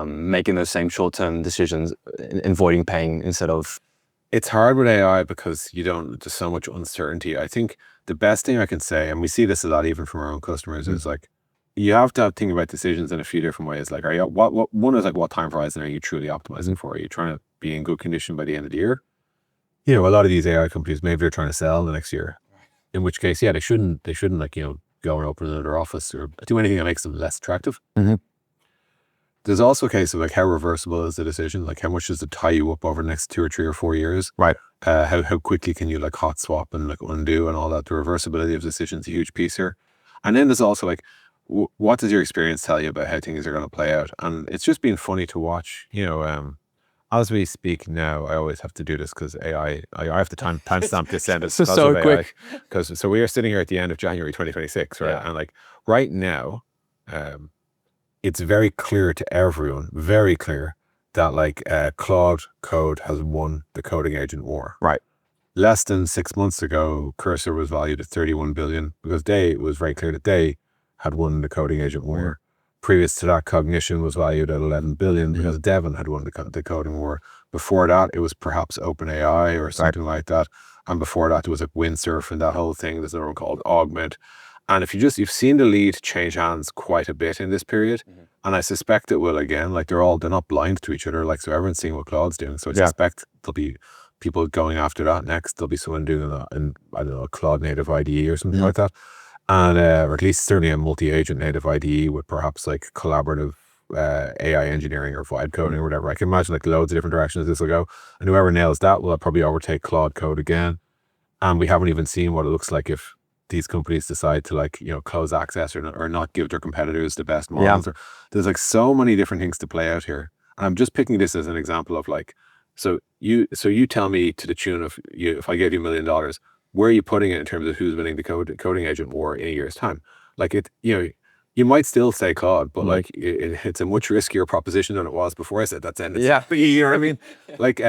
making those same short-term decisions, avoiding pain instead of... It's hard with AI because there's so much uncertainty. I think the best thing I can say, and we see this a lot even from our own customers, is like, you have to think about decisions in a few different ways. Like, one is like, what time horizon are you truly optimizing for? Are you trying to be in good condition by the end of the year? A lot of these AI companies, maybe they're trying to sell the next year. In which case, they shouldn't go and open another office or do anything that makes them less attractive. Mm-hmm. There's also a case of like, how reversible is the decision? Like, how much does it tie you up over the next 2 or 3 or 4 years? Right. How quickly can you like hot swap and like undo and all that? The reversibility of decisions is a huge piece here. And then there's also like, what does your experience tell you about how things are going to play out? And it's just been funny to watch, as we speak now. I always have to do this because AI, I have to timestamp this sentence. So quick. So we are sitting here at the end of January 2026, right? Yeah. And like right now, it's very clear to everyone, that like Claude Code has won the coding agent war. Right. Less than 6 months ago, Cursor was valued at 31 billion because it was very clear that they had won the coding agent war. Previous to that, Cognition was valued at 11 billion because Devon had won the coding war. Before that, it was perhaps OpenAI or something like that. And before that, it was like Windsurf and that whole thing. There's another one called Augment. And if you've seen the lead change hands quite a bit in this period. Mm-hmm. And I suspect it will again. Like they're not blind to each other. Like, so everyone's seeing what Claude's doing. So I suspect there'll be people going after that next. There'll be someone doing that in, I don't know, a Claude native IDE or something like that. And or at least certainly a multi-agent native IDE with perhaps like collaborative AI engineering or vibe coding or whatever. I can imagine like loads of different directions this will go. And whoever nails that will probably overtake Claude Code again. And we haven't even seen what it looks like if these companies decide to like, close access or not give their competitors the best models. Yeah. There's like so many different things to play out here. And I'm just picking this as an example of like, so you tell me to the tune of if I gave you $1 million, where are you putting it in terms of who's winning the coding agent war in a year's time? Like you might still say Claude, but like it's a much riskier proposition than it was before I said that sentence. Yeah. You know what I mean? Like,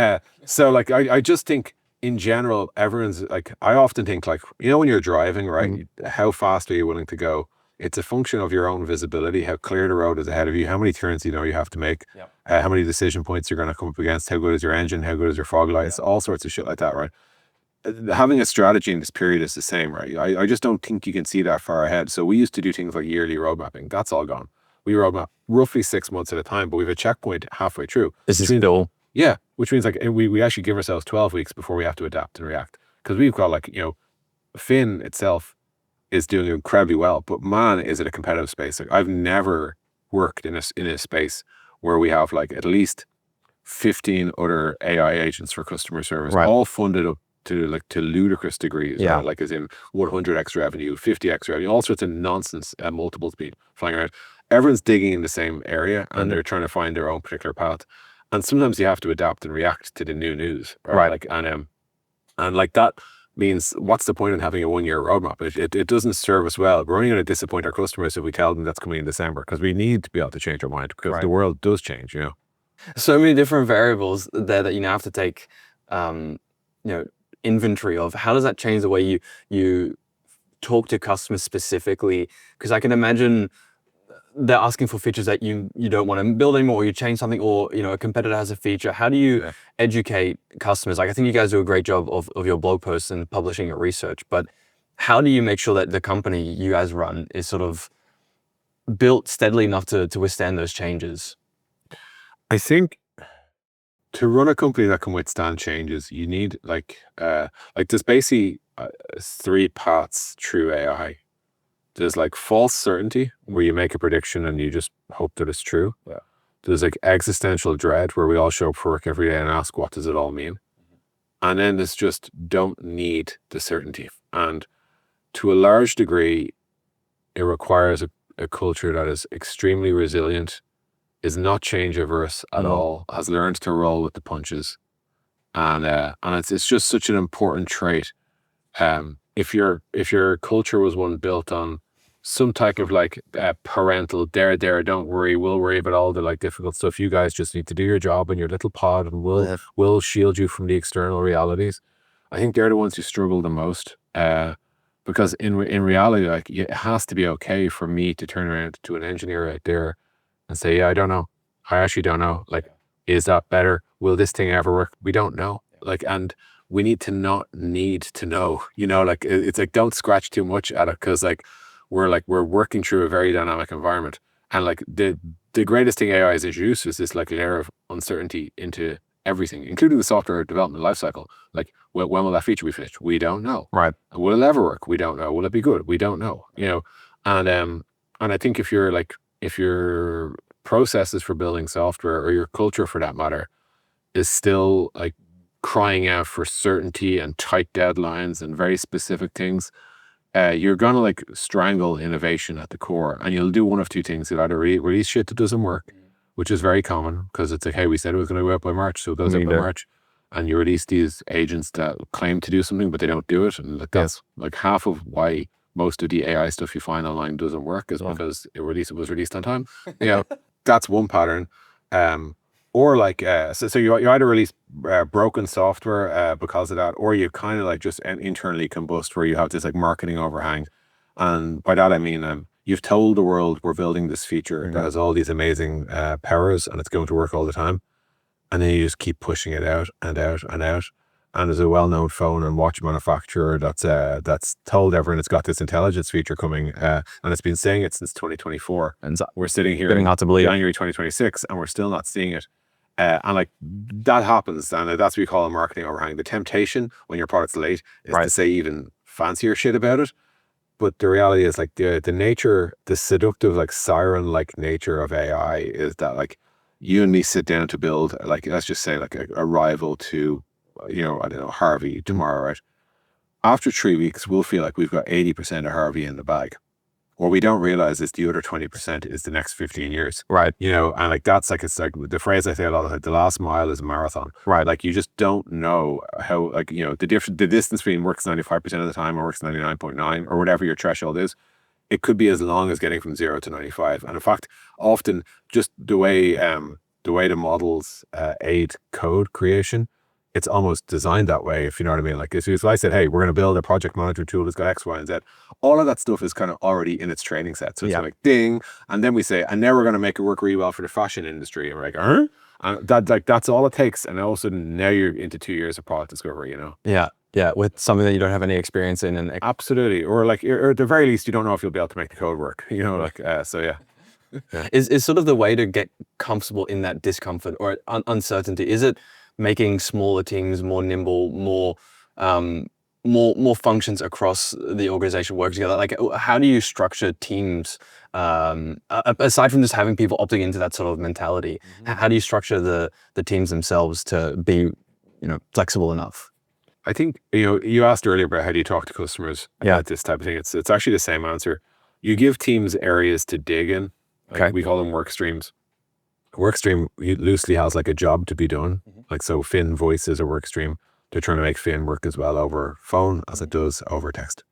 so like, I just think in general, everyone's like, I often think like, when you're driving, right, how fast are you willing to go? It's a function of your own visibility, how clear the road is ahead of you, how many turns you have to make, how many decision points you're going to come up against, how good is your engine, how good is your fog lights, all sorts of shit like that, right? Having a strategy in this period is the same, right? I just don't think you can see that far ahead. So we used to do things like yearly road mapping. That's all gone. We roadmap roughly 6 months at a time, but we have a checkpoint halfway through. This is still... Yeah, which means like we actually give ourselves 12 weeks before we have to adapt and react. Because we've got like, Finn itself is doing incredibly well, but man, is it a competitive space. Like I've never worked in a space where we have like at least 15 other AI agents for customer service, all funded up to ludicrous degrees, right? Like as in 100x revenue, 50x revenue, all sorts of nonsense multiples being flying around. Everyone's digging in the same area and they're trying to find their own particular path. And sometimes you have to adapt and react to the new news, right? Like, and like that means what's the point in having a 1-year roadmap? It doesn't serve us well. We're only going to disappoint our customers if we tell them that's coming in December, because we need to be able to change our mind because the world does change, So many different variables there that you now have to take, inventory of. How does that change the way you talk to customers specifically? Because I can imagine they're asking for features that you don't want to build anymore, or you change something, or a competitor has a feature. How do you educate customers? Like I think you guys do a great job of your blog posts and publishing your research, but how do you make sure that the company you guys run is sort of built steadily enough to withstand those changes? I think to run a company that can withstand changes, you need there's basically 3 paths through AI. There's like false certainty, where you make a prediction and you just hope that it's true. Yeah. There's like existential dread, where we all show up for work every day and ask, what does it all mean? And then there's just don't need the certainty. And to a large degree, it requires a culture that is extremely resilient, is not change averse at all, has learned to roll with the punches. And it's just such an important trait. If your culture was one built on some type of parental there, don't worry, we'll worry about all the difficult stuff. You guys just need to do your job in your little pod, and we'll shield you from the external realities. I think they're the ones who struggle the most. Because in reality, it has to be okay for me to turn around to an engineer out there and say, yeah, I don't know. I actually don't know. Is that better? Will this thing ever work? We don't know. And we need to not need to know, it's don't scratch too much at it, because we're working through a very dynamic environment. And the greatest thing AI has introduced is this layer of uncertainty into everything, including the software development lifecycle. When will that feature be finished? We don't know. Right. Will it ever work? We don't know. Will it be good? We don't know. And I think if your processes for building software, or your culture for that matter, is still crying out for certainty and tight deadlines and very specific things, you're gonna strangle innovation at the core. And you'll do one of two things. You'll either release shit that doesn't work, which is very common, because it's hey, we said it was going to go out by March, so it goes out by March. And you release these agents that claim to do something, but they don't do it. And that's half of why most of the AI stuff you find online doesn't work, is because it was released on time. That's one pattern. Or so you either release broken software because of that, or you kind of just internally combust, where you have this marketing overhang. And by that I mean you've told the world we're building this feature that has all these amazing powers, and it's going to work all the time. And then you just keep pushing it out and out and out. And there's a well-known phone and watch manufacturer that's told everyone it's got this intelligence feature coming, and it's been saying it since 2024. And we're sitting here in January 2026, and we're still not seeing it. And that happens, and that's what we call a marketing overhang. The temptation when your product's late is to say even fancier shit about it. But the reality is the nature, the seductive siren-like nature of AI is that you and me sit down to build let's just say a rival to I don't know, Harvey tomorrow, right? After 3 weeks, we'll feel like we've got 80% of Harvey in the bag. What we don't realize is the other 20% is the next 15 years. Right. And that's it's the phrase I say a lot, the last mile is a marathon. Right. You just don't know how, the distance between works 95% of the time or works 99.9 or whatever your threshold is. It could be as long as getting from 0 to 95. And in fact, often just the way the models aid code creation, it's almost designed that way, if you know what I mean. If I said, hey, we're going to build a project management tool that's got X, Y, and Z, all of that stuff is kind of already in its training set. So it's ding, and then we say, and now we're going to make it work really well for the fashion industry. And we're and that's all it takes. And all of a sudden, now you're into 2 years of product discovery, Yeah, with something that you don't have any experience in. And absolutely. Or at the very least, you don't know if you'll be able to make the code work, so yeah. Is sort of the way to get comfortable in that discomfort or uncertainty, is it making smaller teams more nimble, more functions across the organization work together? How do you structure teams aside from just having people opting into that sort of mentality? How do you structure the teams themselves to be flexible enough? I think you asked earlier about how do you talk to customers about this type of thing. It's actually the same answer. You give teams areas to dig in. We call them work streams. A work stream loosely has a job to be done. So Finn voice is a work stream. They're trying to make Finn work as well over phone as it does over text.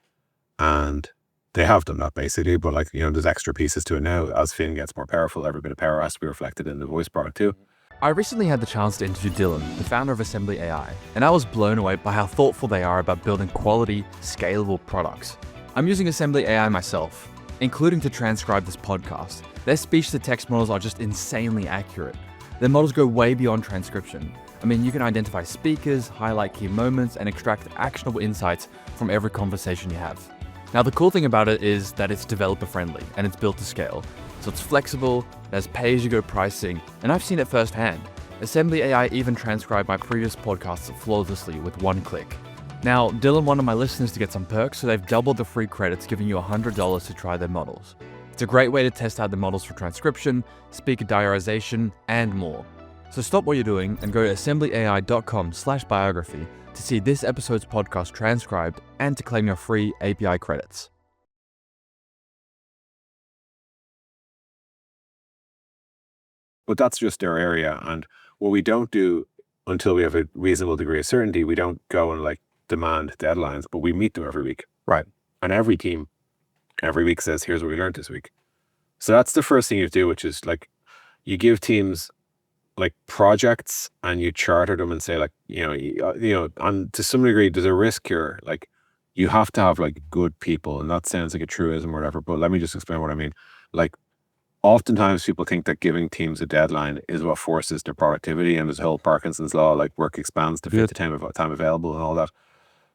And they have done that basically, but there's extra pieces to it now. As Finn gets more powerful, every bit of power has to be reflected in the voice product too. I recently had the chance to interview Dylan, the founder of AssemblyAI, and I was blown away by how thoughtful they are about building quality, scalable products. I'm using AssemblyAI myself, including to transcribe this podcast. Their speech-to-text models are just insanely accurate. Their models go way beyond transcription. I mean, you can identify speakers, highlight key moments, and extract actionable insights from every conversation you have. Now, the cool thing about it is that it's developer friendly and it's built to scale. So it's flexible, it has pay-as-you-go pricing, and I've seen it firsthand. AssemblyAI even transcribed my previous podcasts flawlessly with one click. Now, Dylan wanted my listeners to get some perks, so they've doubled the free credits, giving you $100 to try their models. It's a great way to test out the models for transcription, speaker diarization, and more. So stop what you're doing and go to assemblyai.com/biography to see this episode's podcast transcribed and to claim your free API credits. But that's just our area. And what we don't do until we have a reasonable degree of certainty, we don't go and like demand deadlines, but we meet them every week. Right. And every team every week says, here's what we learned this week. So that's the first thing you do, which is like you give teams like projects and you charter them and say like, and to some degree, there's a risk here. Like you have to have like good people, and that sounds like a truism or whatever, but let me just explain what I mean. Like oftentimes people think that giving teams a deadline is what forces their productivity, and there's a whole Parkinson's law, like work expands to fit the time available and all that.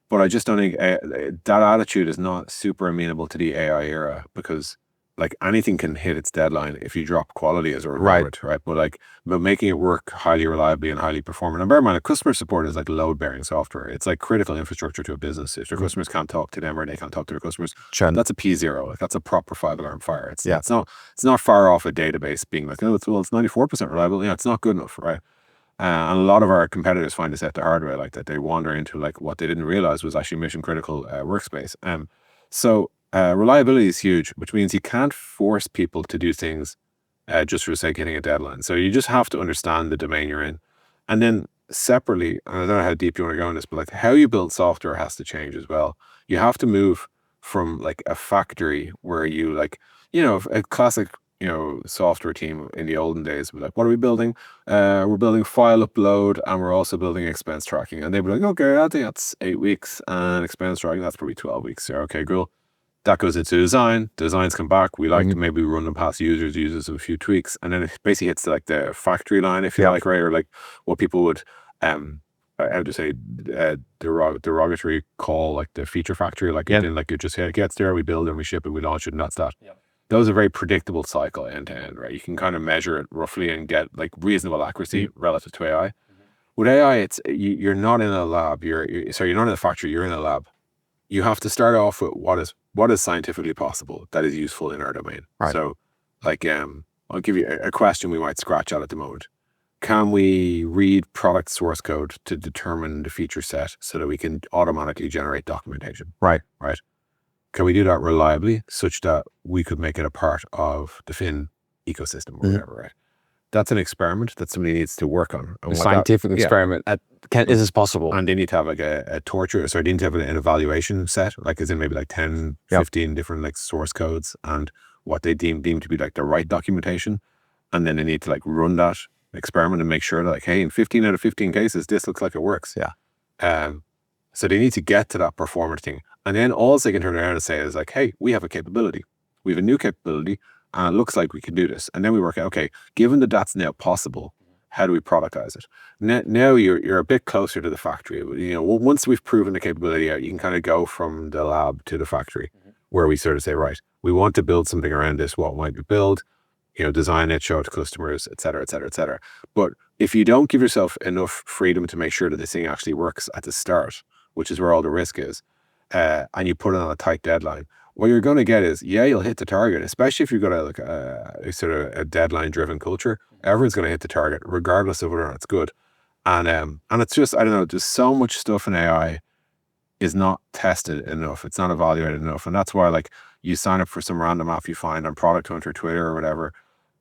But I just don't think that attitude is not super amenable to the AI era, because like anything can hit its deadline if you drop quality as a result, right? But making it work highly reliably and highly performant. And bear in mind, customer support is like load-bearing software. It's like critical infrastructure to a business. If their customers can't talk to them or they can't talk to their customers, that's a P0. Like that's a proper 5-alarm fire. It's not far off a database being like, it's 94% reliable. Yeah, it's not good enough, right? And a lot of our competitors find this out the hard way, like that they wander into like what they didn't realize was actually mission critical workspace. So reliability is huge, which means you can't force people to do things just for the sake of hitting a deadline. So you just have to understand the domain you're in. And then separately, and I don't know how deep you want to go in this, but like how you build software has to change as well. You have to move from like a factory where you like, a classic software team in the olden days would be like, what are we building? We're building file upload, and we're also building expense tracking. And they'd be like, okay, I think that's 8 weeks, and expense tracking, that's probably 12 weeks. So, okay, cool. That goes into design. Designs come back. We like to maybe run them past users a few tweaks, and then it basically hits like the factory line, if you like, right? Or like what people would, how to say, derogatory call like the feature factory. Like it just gets there, we build and we ship it, we launch it, and that's that. Yeah. That was a very predictable cycle end to end, right? You can kind of measure it roughly and get like reasonable accuracy relative to AI. With AI, it's you're not in a lab. You're not in a factory. You're in a lab. You have to start off with what is scientifically possible that is useful in our domain. Right. So, like, I'll give you a question we might scratch at the moment. Can we read product source code to determine the feature set so that we can automatically generate documentation? Right. Can we do that reliably such that we could make it a part of the Fin ecosystem or whatever, right? That's an experiment that somebody needs to work on. A scientific experiment. Is this possible? And they need to have like they need to have an evaluation set, like as in maybe like 10, 15 different like source codes and what they deem to be like the right documentation. And then they need to like run that experiment and make sure that like, hey, in 15 out of 15 cases, this looks like it works. Yeah. So they need to get to that performance thing. And then all they can turn around and say is like, hey, we have a capability. We have a new capability, and it looks like we can do this. And then we work out, okay, given that that's now possible, how do we productize it? Now you're a bit closer to the factory. Once we've proven the capability out, you can kind of go from the lab to the factory, where we sort of say, right, we want to build something around this. What might we build? Design it, show it to customers, et cetera, et cetera, et cetera. But if you don't give yourself enough freedom to make sure that this thing actually works at the start, which is where all the risk is, and you put it on a tight deadline, what you're going to get is, you'll hit the target, especially if you've got a sort of a deadline-driven culture. Everyone's going to hit the target, regardless of whether or not it's good. And it's just, I don't know, there's so much stuff in AI is not tested enough. It's not evaluated enough. And that's why, like, you sign up for some random app you find on Product Hunt or Twitter or whatever,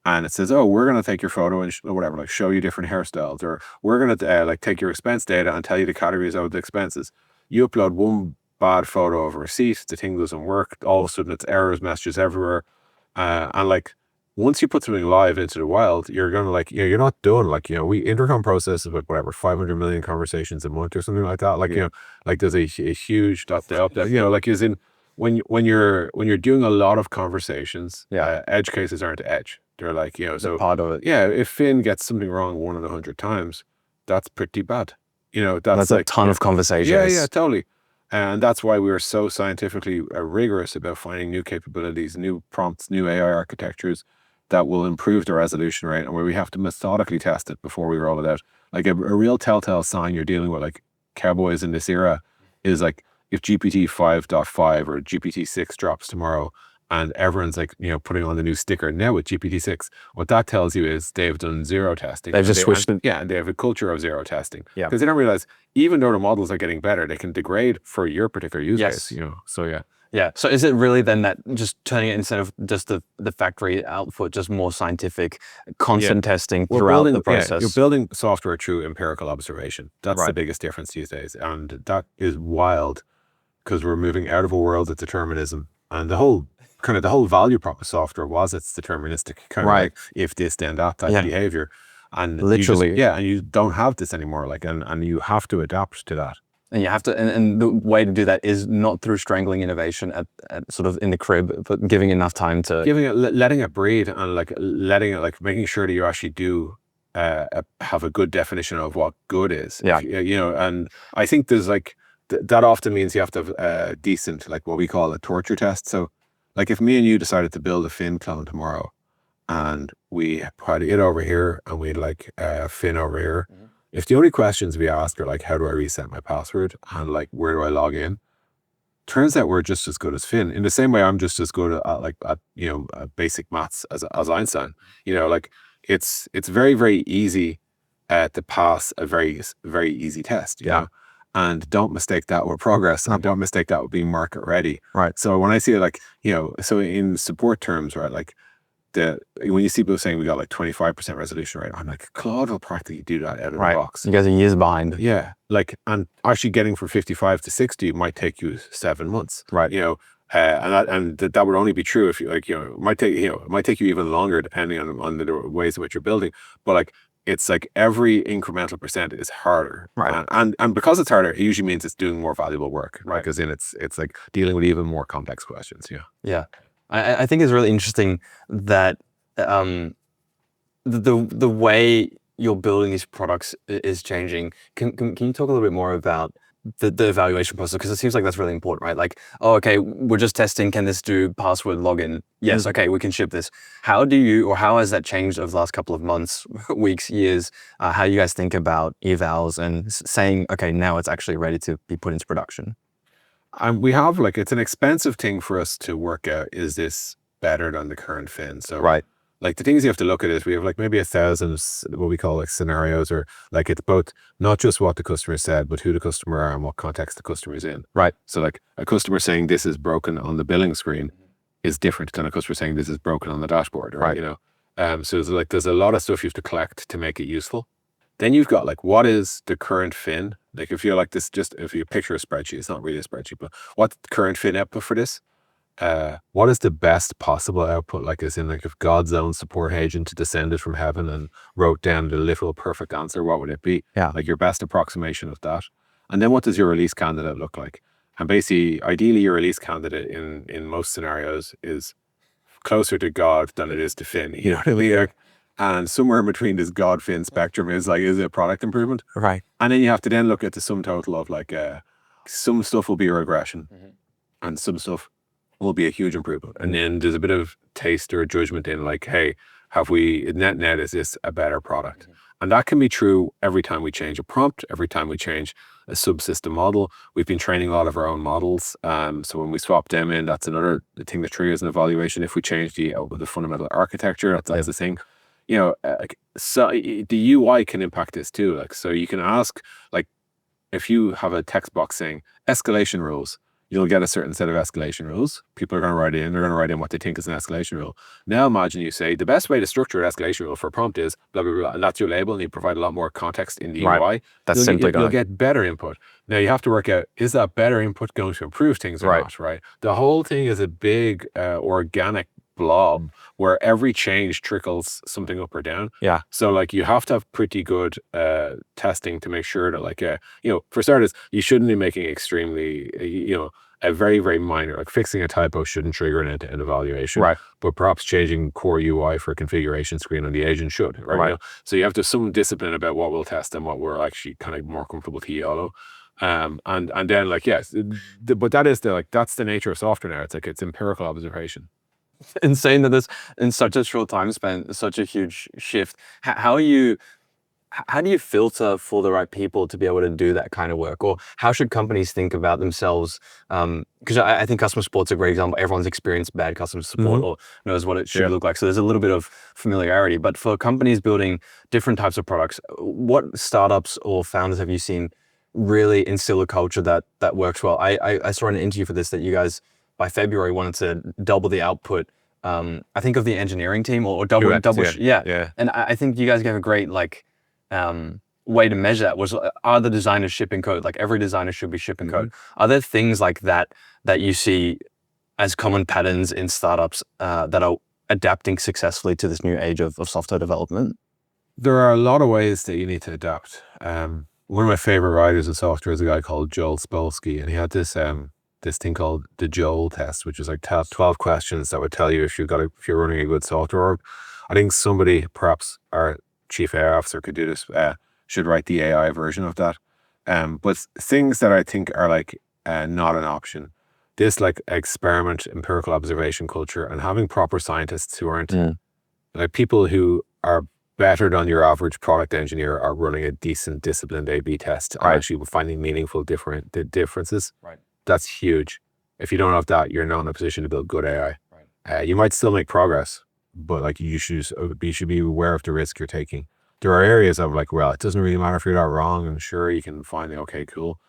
and it says, oh, we're going to take your photo and whatever, like show you different hairstyles, or we're going to like take your expense data and tell you the categories of the expenses. You upload one bad photo of a receipt, the thing doesn't work, all of a sudden it's errors, messages everywhere. And like, once you put something live into the wild, you're going to like, you're not done. Like, Intercom processes with whatever, 500 million conversations a month or something like that. Like, like there's a huge, like as in when you're doing a lot of conversations, edge cases aren't edge. They're like, so part of it. Yeah. If Finn gets something wrong 1 in 100 times, that's pretty bad. That's like a ton of conversations. Yeah, totally. And that's why we were so scientifically rigorous about finding new capabilities, new prompts, new AI architectures that will improve the resolution rate, and where we have to methodically test it before we roll it out. Like a real telltale sign you're dealing with like cowboys in this era is like if GPT 5.5 or GPT 6 drops tomorrow and everyone's like, putting on the new sticker now with GPT 6, what that tells you is they've done zero testing. They've just switched it. Yeah, and they have a culture of zero testing. Yeah. Because they don't realize, even though the models are getting better, they can degrade for your particular use Yes. case. So yeah. Yeah. So is it really then that just turning it, instead of just the factory output, just more scientific, constant testing throughout the process? You're building software through empirical observation. That's Right. the biggest difference these days. And that is wild, because we're moving out of a world of determinism. And the whole value prop of software was it's deterministic, kind of Right. like if this, then that type of behavior. And Literally. and you don't have this anymore. Like, and you have to adapt to that. And you have to, and the way to do that is not through strangling innovation at sort of in the crib, but giving enough time to letting it breathe, and like letting it, like making sure that you actually do have a good definition of what good is. Yeah. And I think there's like that often means you have to have a decent, like what we call a torture test. So like if me and you decided to build a Fin clone tomorrow, and we had it over here and we like Fin over here. Mm-hmm. If the only questions we ask are like, how do I reset my password, and like, where do I log in? Turns out we're just as good as Fin. In the same way, I'm just as good at basic maths as Einstein. Like it's very, very easy to pass a very, very easy test. You know? And don't mistake that with progress, and don't mistake that with being market ready. Right. So when I see it, like, so in support terms, right, like, when you see people saying we got like 25% resolution rate, I'm like, Claude will practically do that out of the box. You guys are years behind. Yeah. Like, and actually getting from 55 to 60 might take you 7 months. Right. And that would only be true if you like, it might take you even longer depending on the ways in which you're building. But like, it's like every incremental percent is harder. Right. And because it's harder, it usually means it's doing more valuable work. Right. Because then it's like dealing with even more complex questions. Yeah. Yeah. I think it's really interesting that the way you're building these products is changing. Can you talk a little bit more about the evaluation process? Because it seems like that's really important, right? Like, oh, okay, we're just testing, can this do password login? Yes, okay, we can ship this. How has that changed over the last couple of months, weeks, years? How you guys think about evals and saying, okay, now it's actually ready to be put into production? And we have like, it's an expensive thing for us to work out, is this better than the current Fin? So like the things you have to look at is we have like maybe 1,000 what we call like scenarios, or like it's both not just what the customer said, but who the customer are and what context the customer is in. Right. So like a customer saying this is broken on the billing screen is different than a customer saying this is broken on the dashboard, right? So it's like there's a lot of stuff you have to collect to make it useful. Then you've got like, what is the current Fin? Like if you're like this, just if you picture a spreadsheet, it's not really a spreadsheet, but what's the current Fin output for this? What is the best possible output? Like, as in like if God's own support agent descended from heaven and wrote down the literal perfect answer, what would it be? Yeah. Like your best approximation of that. And then what does your release candidate look like? And basically, ideally your release candidate in most scenarios is closer to God than it is to Fin. You know what I mean? Like, and somewhere in between this God Fin spectrum is like, is it a product improvement? Right. And then you have to then look at the sum total of like, some stuff will be a regression, and some stuff will be a huge improvement. And then there's a bit of taste or judgment in like, hey, have we, net, is this a better product? And that can be true every time we change a prompt, every time we change a subsystem model. We've been training a lot of our own models. So when we swap them in, that's another thing that triggers an evaluation. If we change the fundamental architecture, that's the thing. So the UI can impact this too. Like, so you can ask, like, if you have a text box saying escalation rules, you'll get a certain set of escalation rules. People are going to write in, they're going to write in what they think is an escalation rule. Now imagine you say, the best way to structure an escalation rule for a prompt is blah, blah, blah, and that's your label, and you provide a lot more context in the UI. That's you'll get better input. Now you have to work out, is that better input going to improve things or not, right? The whole thing is a big organic blob where every change trickles something up or down. Yeah. So like you have to have pretty good testing to make sure that like, for starters, you shouldn't be making extremely, a very, very minor, like fixing a typo shouldn't trigger an end-to-end evaluation. Right. But perhaps changing core UI for a configuration screen on the agent should, right? So you have to have some discipline about what we'll test and what we're actually kind of more comfortable to YOLO. And then like, yes, but that is that's the nature of software now. It's like, it's empirical observation. Insane that this, in such a short time span, such a huge shift. How do you filter for the right people to be able to do that kind of work? Or how should companies think about themselves? Because I think customer support's a great example. Everyone's experienced bad customer support or knows what it should look like. So there's a little bit of familiarity. But for companies building different types of products, what startups or founders have you seen really instill a culture that works well? I saw in an interview for this that you guys, by February, wanted to double the output, I think, of the engineering team, or double. Yeah. And I think you guys gave a great way to measure that. Was, are the designers shipping code? Like, every designer should be shipping code. Are there things like that you see as common patterns in startups that are adapting successfully to this new age of software development? There are a lot of ways that you need to adapt. One of my favorite writers in software is a guy called Joel Spolsky, and he had this thing called the Joel test, which is like 12 questions that would tell you if you're running a good software org. I think somebody, perhaps our chief AI officer, could do this, should write the AI version of that. But things that I think are like not an option, this like experiment, empirical observation culture, and having proper scientists who aren't like people who are better than your average product engineer are running a decent disciplined A/B test and actually finding meaningful differences. Right. That's huge. If you don't have that, you're not in a position to build good AI. Right. You might still make progress, but like you should be aware of the risk you're taking. There are areas of like, well, it doesn't really matter if you're not wrong, and sure, you can find it. Okay, cool.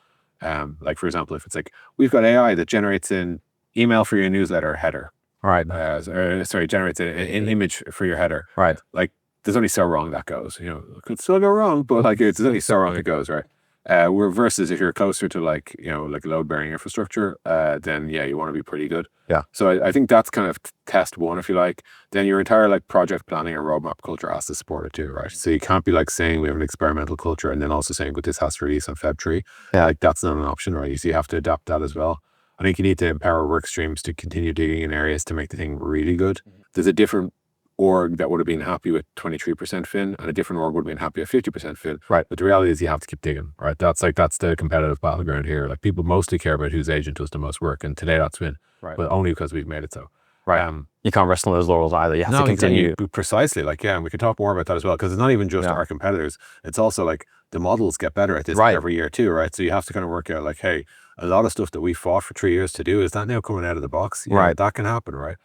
Like, for example, if it's like, we've got AI that generates an email for your newsletter header. Right. Generates an image for your header. Right. Like, there's only so wrong that goes. You know, it could still go wrong, but like, it's only so wrong it goes, right? Versus if you're closer to like, you know, like load-bearing infrastructure, then yeah, you want to be pretty good. Yeah. So I think that's kind of test one, if you like. Then your entire like project planning and roadmap culture has to support it too, right? So you can't be like saying we have an experimental culture and then also saying, but this has to release on Feb 3. Yeah. Like, that's not an option, right? So you have to adapt that as well. I think you need to empower work streams to continue digging in areas to make the thing really good. There's a different org that would have been happy with 23% fin, and a different org would have been happy with 50% fin. Right. But the reality is you have to keep digging, right? That's the competitive battleground here. Like, people mostly care about whose agent does the most work, and today that's fin. Right. But only because we've made it so. Right. You can't rest on those laurels either. You have to continue. Precisely. Like, yeah, and we can talk more about that as well, because it's not even just our competitors. It's also like the models get better at this every year too, right? So you have to kind of work out like, hey, a lot of stuff that we fought for 3 years to do, is that now coming out of the box? Yeah, that can happen, right?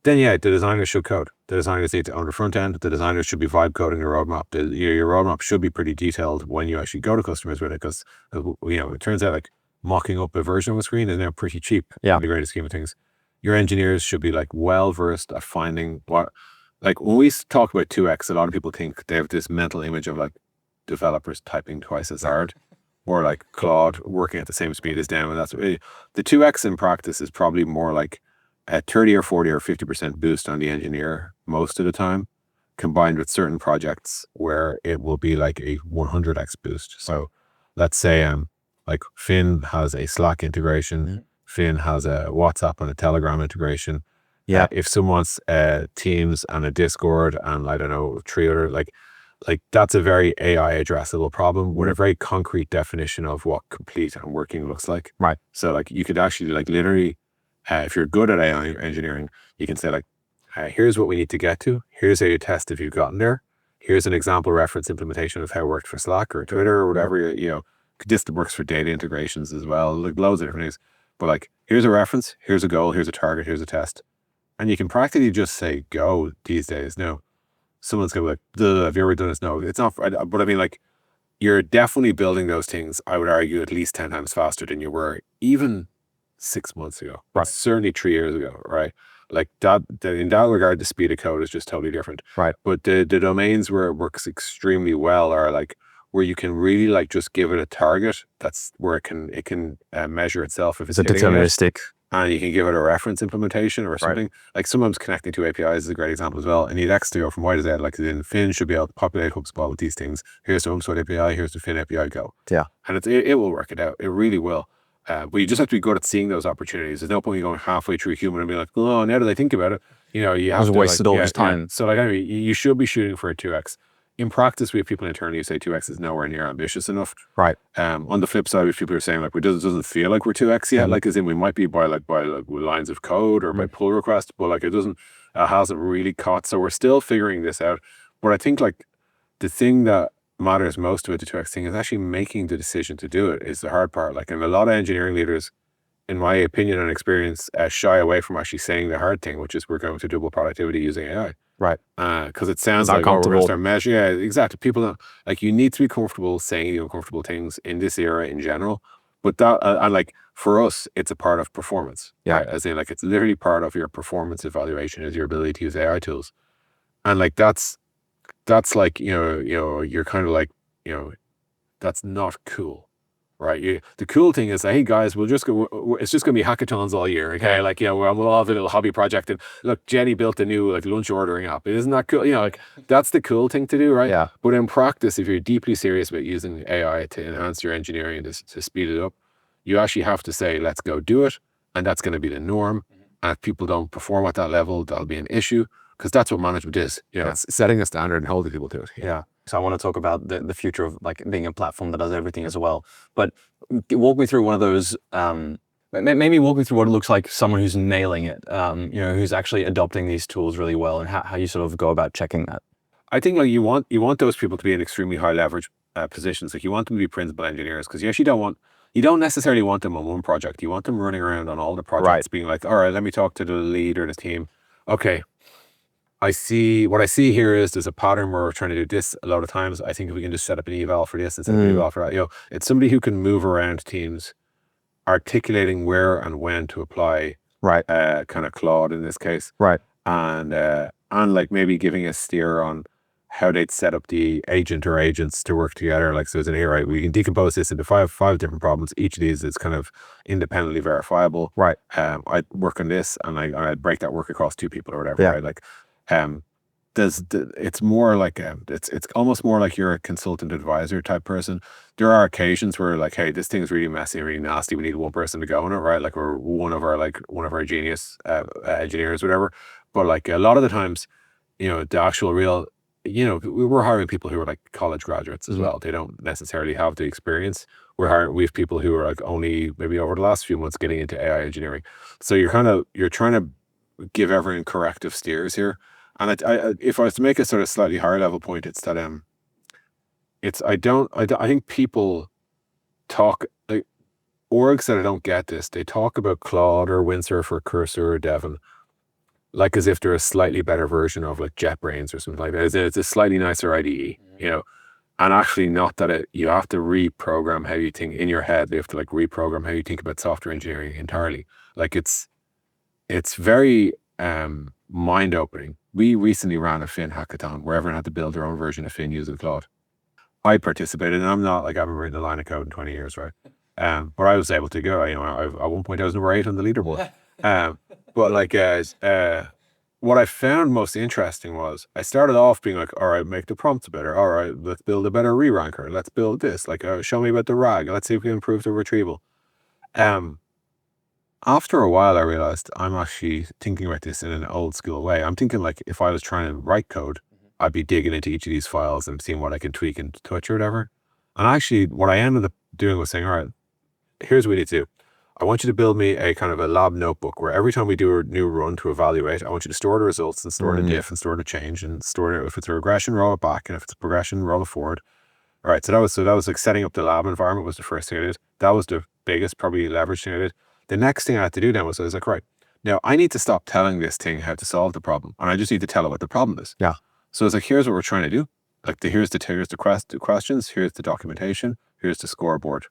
Then the designers should code. The designers need to own the front end. The designers should be vibe coding your roadmap. Your roadmap should be pretty detailed when you actually go to customers with it, because it turns out like mocking up a version of a screen is now pretty cheap in the greatest scheme of things. Your engineers should be like well versed at finding what, like, when we talk about 2x, a lot of people think they have this mental image of like developers typing twice as hard, or like Claude working at the same speed as them, and that's the 2x in practice is probably more like a 30 or 40 or 50% boost on the engineer most of the time, combined with certain projects where it will be like a 100x boost. So let's say like Finn has a Slack integration, Finn has a WhatsApp and a Telegram integration. Yeah. If someone's Teams and a Discord and I don't know, 3 other, like that's a very AI addressable problem with a very concrete definition of what complete and working looks like. Right. So like you could actually like literally, if you're good at AI engineering, you can say like, here's what we need to get to. Here's how you test if you've gotten there. Here's an example reference implementation of how it worked for Slack or Twitter or whatever. This works for data integrations as well. Like loads of different things. But like, here's a reference, here's a goal, here's a target, here's a test. And you can practically just say go these days. No, someone's going to be like, have you ever done this? No, it's not. But I mean, like, you're definitely building those things, I would argue, at least 10 times faster than you were even 6 months ago. Right. Certainly 3 years ago, right? Like that, in that regard, the speed of code is just totally different. Right. But the domains where it works extremely well are like where you can really like just give it a target. That's where it can measure itself if it's deterministic. And you can give it a reference implementation or something. Right. Like sometimes connecting to APIs is a great example as well. And need X to go from Y to Z. Like then Finn should be able to populate HubSpot with these things. Here's the HubSpot API, here's the Finn API, go. Yeah. And it will work it out. It really will. But you just have to be good at seeing those opportunities. There's no point in going halfway through human and be like, oh, now that I think about it, you have to wasted all this time. So like, anyway, you should be shooting for a 2x. in practice, we have people internally who say 2x is nowhere near ambitious enough. Right. On the flip side, we have people who are saying like, it doesn't feel like we're 2x yet. Like, as in we might be by lines of code or by pull request, but like it hasn't really caught. So we're still figuring this out. But I think like the thing that matters most about the 2x thing is actually making the decision to do it is the hard part. Like, and a lot of engineering leaders, in my opinion and experience, shy away from actually saying the hard thing, which is we're going to double productivity using AI. Right. Because it sounds like, we're going to start measuring. Yeah, exactly. People don't, like, you need to be comfortable saying the uncomfortable things in this era in general. But that, and like, for us, it's a part of performance. Yeah. Right? As in, like, it's literally part of your performance evaluation is your ability to use AI tools. And like, that's like, you're kind of like, that's not cool. Right. The cool thing is, hey guys, it's just going to be hackathons all year. Okay. Like, we'll all have a little hobby project. And look, Jenny built a new like lunch ordering app. Isn't that cool? Like that's the cool thing to do. Right. Yeah. But in practice, if you're deeply serious about using AI to enhance your engineering to speed it up, you actually have to say, let's go do it. And that's going to be the norm. And if people don't perform at that level, that'll be an issue. Because that's what management is. It's setting a standard and holding people to it. Yeah. So I want to talk about the future of like being a platform that does everything as well. But walk me through one of those, maybe walk me through what it looks like someone who's nailing it, who's actually adopting these tools really well, and how you sort of go about checking that. I think like you want those people to be in extremely high leverage positions. Like you want them to be principal engineers because you actually you don't necessarily want them on one project. You want them running around on all the projects, being like, all right, let me talk to the lead or the team. Okay. What I see here is there's a pattern where we're trying to do this a lot of times. I think if we can just set up an eval for this and set up an eval for that, it's somebody who can move around teams, articulating where and when to apply kind of Claude in this case. Right. And like maybe giving a steer on how they'd set up the agent or agents to work together. Like, so as an AI, right, we can decompose this into five different problems. Each of these is kind of independently verifiable. Right. I'd work on this and I'd break that work across two people or whatever. Right. Like, it's more like it's almost more like you're a consultant advisor type person. There are occasions where like, hey, this thing's really messy, really nasty. We need one person to go on it, right? Like, or one of our genius engineers, whatever. But like a lot of the times, the actual real, we're hiring people who are like college graduates as well. They don't necessarily have the experience. We have people who are like only maybe over the last few months getting into AI engineering. So you're trying to give everyone corrective steers here. And if I was to make a sort of slightly higher level point, it's that I think people talk like orgs that I don't get this. They talk about Claude or Windsurf or Cursor or Devon like as if they're a slightly better version of like JetBrains or something like that. It's a slightly nicer IDE, and actually not that you have to reprogram how you think in your head. You have to like reprogram how you think about software engineering entirely. Like it's very mind opening. We recently ran a Fin hackathon where everyone had to build their own version of Fin using Claude. I participated, and I'm not like I haven't written a line of code in 20 years, right? But I was able to go. At one point I was number 8 on the leaderboard. But like, what I found most interesting was I started off being like, all right, make the prompts better. All right, let's build a better re-ranker. Let's build this. Like, show me about the RAG. Let's see if we can improve the retrieval. After a while, I realized I'm actually thinking about this in an old school way. I'm thinking like if I was trying to write code, I'd be digging into each of these files and seeing what I can tweak and touch or whatever. And actually, what I ended up doing was saying, all right, here's what we need to do. I want you to build me a kind of a lab notebook where every time we do a new run to evaluate, I want you to store the results and store the diff and store the change and store it. If it's a regression, roll it back. And if it's a progression, roll it forward. All right. So that was like setting up the lab environment was the first thing I did. That was the biggest, probably leverage thing I did. The next thing I had to do then was I was like, right, now I need to stop telling this thing how to solve the problem. And I just need to tell it what the problem is. Yeah. So it's like, here's what we're trying to do. Like here's the questions, here's the documentation, here's the scoreboard.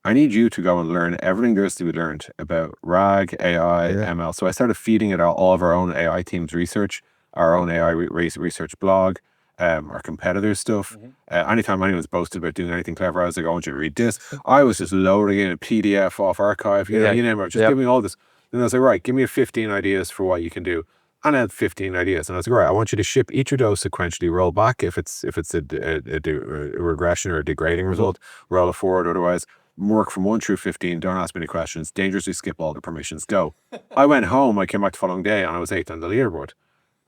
I need you to go and learn everything there is to be learned about RAG, AI, ML. So I started feeding it all of our own AI team's research, our own AI research blog, our competitors' stuff. Anytime anyone's boasted about doing anything clever, I was like, I want you to read this. I was just loading in a PDF off archive, you name it, just give me all this. Then I was like, right, give me 15 ideas for what you can do. And I had 15 ideas. And I was like, right, I want you to ship each of those sequentially, roll back if it's a regression or a degrading result, roll it forward otherwise. Work from 1 through 15, don't ask me any questions, dangerously skip all the permissions, go. I went home, I came back the following day and I was 8th on the leaderboard.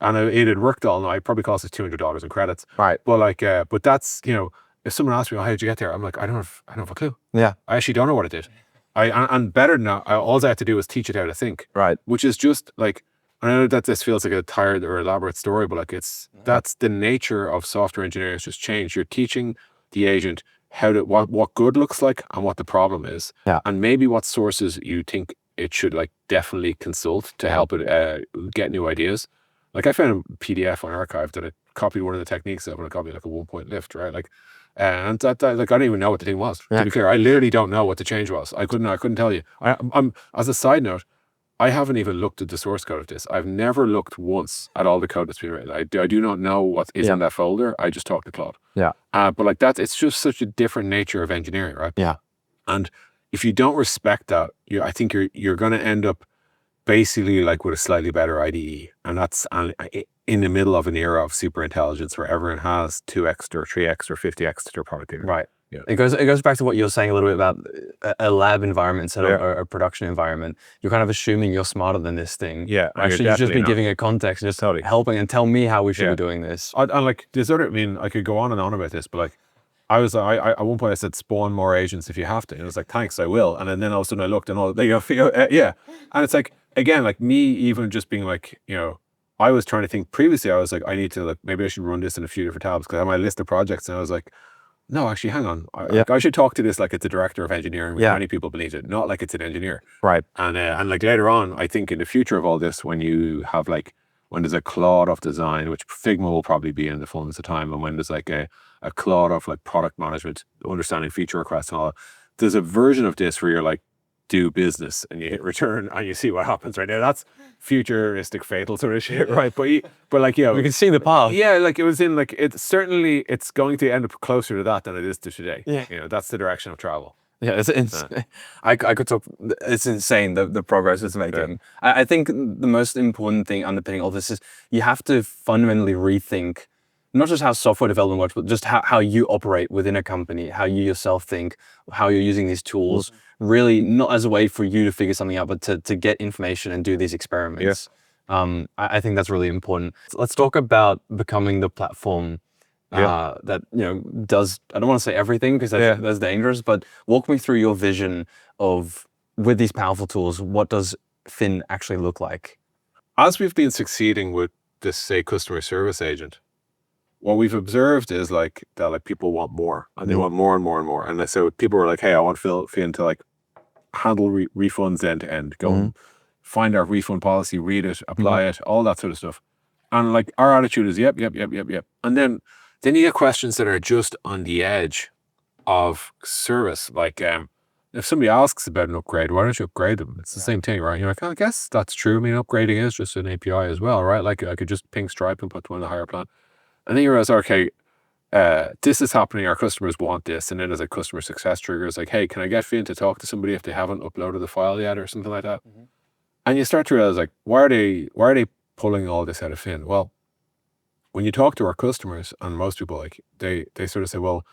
and it had worked all night. Probably cost us $200 in credits. Right. But like, but that's, you know, if someone asks me, oh, how did you get there? I'm like, I don't have a clue. Yeah. I actually don't know what it did. And better than that, all I had to do was teach it how to think. Right. Which is just like, I know that this feels like a tired or elaborate story, but like that's the nature of software engineering has just changed. You're teaching the agent how to what good looks like and what the problem is, and maybe what sources you think it should like definitely consult to help it get new ideas. Like I found a PDF on Archive that I copied one of the techniques of, and I copied like a 1-point lift, right? Like, and that like I don't even know what the thing was. To be clear, I literally don't know what the change was. I couldn't tell you. I'm as a side note, I haven't even looked at the source code of this. I've never looked once at all the code that's been written. I do not know what is in that folder. I just talk to Claude. Yeah. But like it's just such a different nature of engineering, right? Yeah. And if you don't respect that, I think you're going to end up basically like with a slightly better IDE, and that's in the middle of an era of super intelligence where everyone has 2x or 3x or 50x to their productivity. Right. Yeah. It goes back to what you were saying a little bit about a lab environment instead of a production environment. You're kind of assuming you're smarter than this thing. Yeah. Actually, you've just been giving it context, just helping and tell me how we should be doing this. And like there's other, I mean, I could go on and on about this, but like I at one point I said spawn more agents if you have to, and it was like thanks, I will. And then all of a sudden I looked and all they and it's like again like me even just being like, you know, I was trying to think previously. I was like, I need to like maybe I should run this in a few different tabs because I have my list of projects, and I was like, no, actually, hang on. I should talk to this like it's a director of engineering with many people beneath it, not like it's an engineer. Right. And like later on, I think in the future of all this, when you have like, when there's a Claude of design, which Figma will probably be in the fullness of time, and when there's like a Claude of like product management, understanding feature requests and all, there's a version of this where you're like, do business and you hit return and you see what happens right now. That's futuristic fatal sort of shit, right? But like, you know, we can see the path. Yeah, like it was in like it's going to end up closer to that than it is to today. Yeah, you know, that's the direction of travel. Yeah, I could talk. It's insane the progress it's making. Yeah. I think the most important thing underpinning all this is you have to fundamentally rethink not just how software development works, but just how you operate within a company, how you yourself think, how you're using these tools. Really, not as a way for you to figure something out, but to get information and do these experiments. Yeah. I think that's really important. Let's talk about becoming the platform that, you know, does, I don't want to say everything because that's dangerous, but walk me through your vision of, with these powerful tools, what does Fin actually look like? As we've been succeeding with this, say, customer service agent, what we've observed is like that like people want more, and they want more and more and more. And so people were like, hey, I want Fin to like handle refunds end to end, go and find our refund policy, read it, apply it, all that sort of stuff. And like our attitude is yep. And then you get questions that are just on the edge of service. Like if somebody asks about an upgrade, why don't you upgrade them? It's the same thing, right? You're like, oh, I guess that's true. I mean, upgrading is just an API as well, right? Like I could just ping Stripe and put one in the higher plan. And then you realize, okay, this is happening, our customers want this. And then as a customer success trigger, it's like, hey, can I get Fin to talk to somebody if they haven't uploaded the file yet or something like that? And you start to realize like, why are they pulling all this out of Fin? Well, when you talk to our customers, and most people like, they sort of say, well,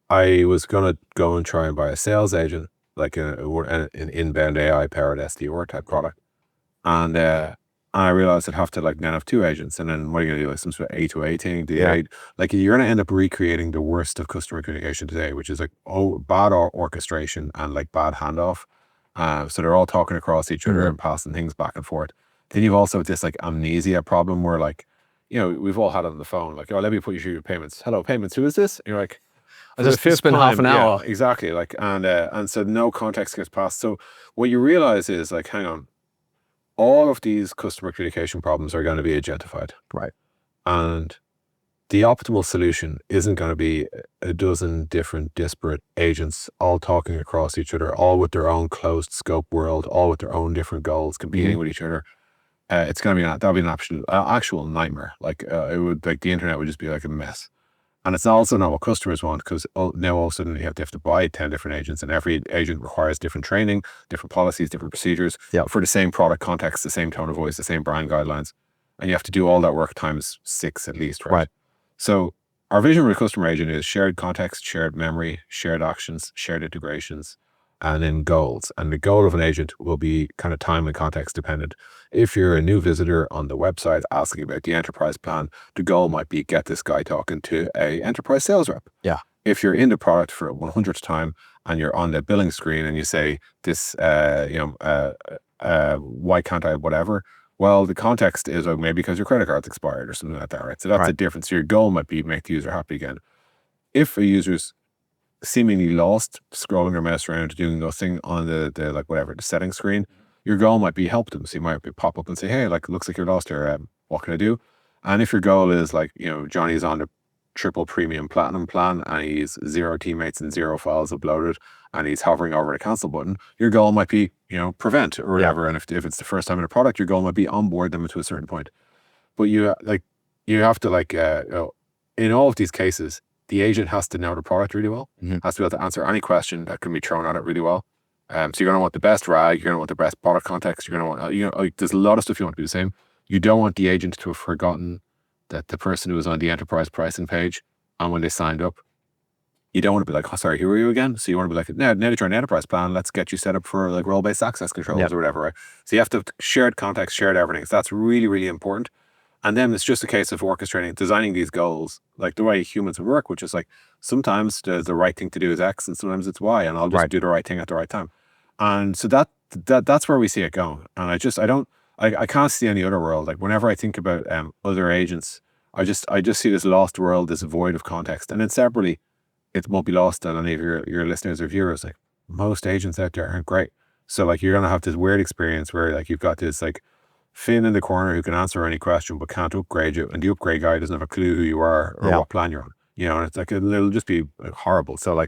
I was going to go and try and buy a sales agent, like an inbound AI powered SDR type product. And I realized I'd have to like then have 2 agents, and then what are you gonna do? Like some sort of A2A thing? Like you're gonna end up recreating the worst of customer communication today, which is like bad orchestration and like bad handoff. So they're all talking across each other and passing things back and forth. Then you've also this like amnesia problem where like, you know, we've all had it on the phone, like, oh, let me put you through your payments. Hello, payments, who is this? And you're like, I just spent half an hour. Yeah, exactly. Like, and so no context gets passed. So what you realize is like, hang on, all of these customer communication problems are going to be agentified. Right. And the optimal solution isn't going to be a dozen different disparate agents all talking across each other, all with their own closed scope world, all with their own different goals, competing with each other. It's going to be, that'll be an actual nightmare. Like it would, like the internet would just be like a mess. And it's also not what customers want, because now all of a sudden they have to buy 10 different agents, and every agent requires different training, different policies, different procedures for the same product context, the same tone of voice, the same brand guidelines. And you have to do all that work times 6 at least, right? So our vision for a customer agent is shared context, shared memory, shared actions, shared integrations, and then goals. And the goal of an agent will be kind of time and context dependent. If you're a new visitor on the website asking about the enterprise plan, the goal might be get this guy talking to a enterprise sales rep. Yeah. If you're in the product for a 100th time and you're on the billing screen and you say this, why can't I whatever? Well, the context is maybe because your credit card's expired or something like that, right? So that's a difference. So your goal might be make the user happy again. If a user's seemingly lost scrolling their mouse around doing those things on the settings screen, your goal might be help them. So you might pop up and say, hey, like, looks like you're lost here. What can I do? And if your goal is like, Johnny's on the triple premium platinum plan and he's 0 teammates and 0 files uploaded and he's hovering over the cancel button, your goal might be, prevent or whatever. And if it's the first time in a product, your goal might be onboard them to a certain point. But you have to in all of these cases, the agent has to know the product really well, has to be able to answer any question that can be thrown at it really well. So you're going to want the best RAG, you're going to want the best product context, you're going to want, there's a lot of stuff you want to be the same. You don't want the agent to have forgotten that the person who was on the enterprise pricing page and when they signed up, you don't want to be like, oh, sorry, who are you again? So you want to be like, now that you're on the enterprise plan, let's get you set up for like role-based access controls or whatever, right? So you have to have shared context, shared everything. So that's really, really important. And then it's just a case of orchestrating, designing these goals, like the way humans would work, which is like, sometimes the right thing to do is X and sometimes it's Y, and I'll just do the right thing at the right time. And so that's where we see it going. And I can't see any other world. Like whenever I think about other agents, I just see this lost world, this void of context. And then separately, it won't be lost on any of your listeners or viewers. Like most agents out there aren't great. So like you're gonna have this weird experience where like you've got this like Finn in the corner who can answer any question but can't upgrade you, and the upgrade guy doesn't have a clue who you are or what plan you're on. And it's like it'll just be horrible. So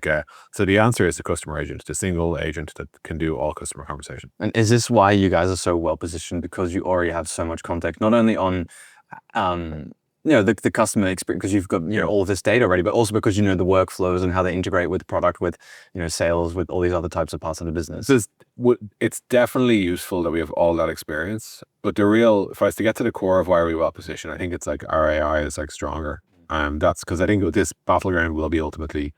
so the answer is the customer agent, the single agent that can do all customer conversation. And is this why you guys are so well positioned, because you already have so much context, not only on the customer experience, because you've got all of this data already, but also because the workflows and how they integrate with product, with sales, with all these other types of parts of the business. It's definitely useful that we have all that experience, but if I was to get to the core of why are we well positioned, I think it's like our AI is like stronger. That's because I think this battleground will be ultimately,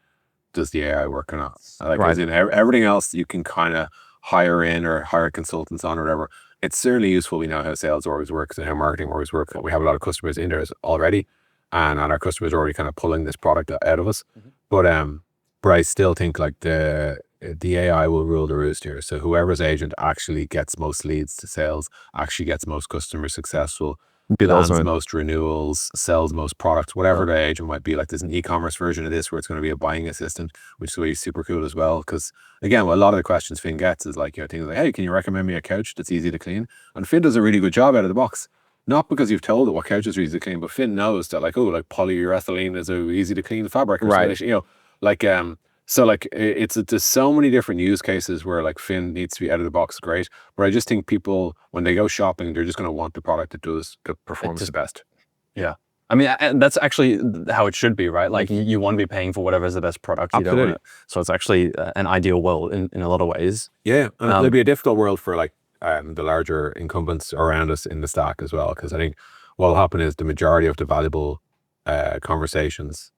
does the AI work or not? As in everything else you can kind of hire in or hire consultants on or whatever. It's certainly useful. We know how sales always works and how marketing always works. We have a lot of customers in there already, and our customers are already kind of pulling this product out of us. But I still think like the AI will rule the roost here. So whoever's agent actually gets most leads to sales, actually gets most customers successful, lands most renewals, sells most products, whatever the agent might be. Like there's an e-commerce version of this where it's going to be a buying assistant, which is really super cool as well. Because again, a lot of the questions Finn gets is like, things like, hey, can you recommend me a couch that's easy to clean? And Finn does a really good job out of the box. Not because you've told it what couch is easy to clean, but Finn knows that like polyurethylene is a easy to clean fabric. So like there's so many different use cases where like Finn needs to be out of the box great, but I just think people, when they go shopping, they're just going to want the product that performs the best. Yeah. I mean, that's actually how it should be, right? Like you want to be paying for whatever's the best product. Absolutely. You don't want it. So it's actually an ideal world in a lot of ways. Yeah. And it'll be a difficult world for like the larger incumbents around us in the stack as well. Because I think what will happen is the majority of the valuable conversations,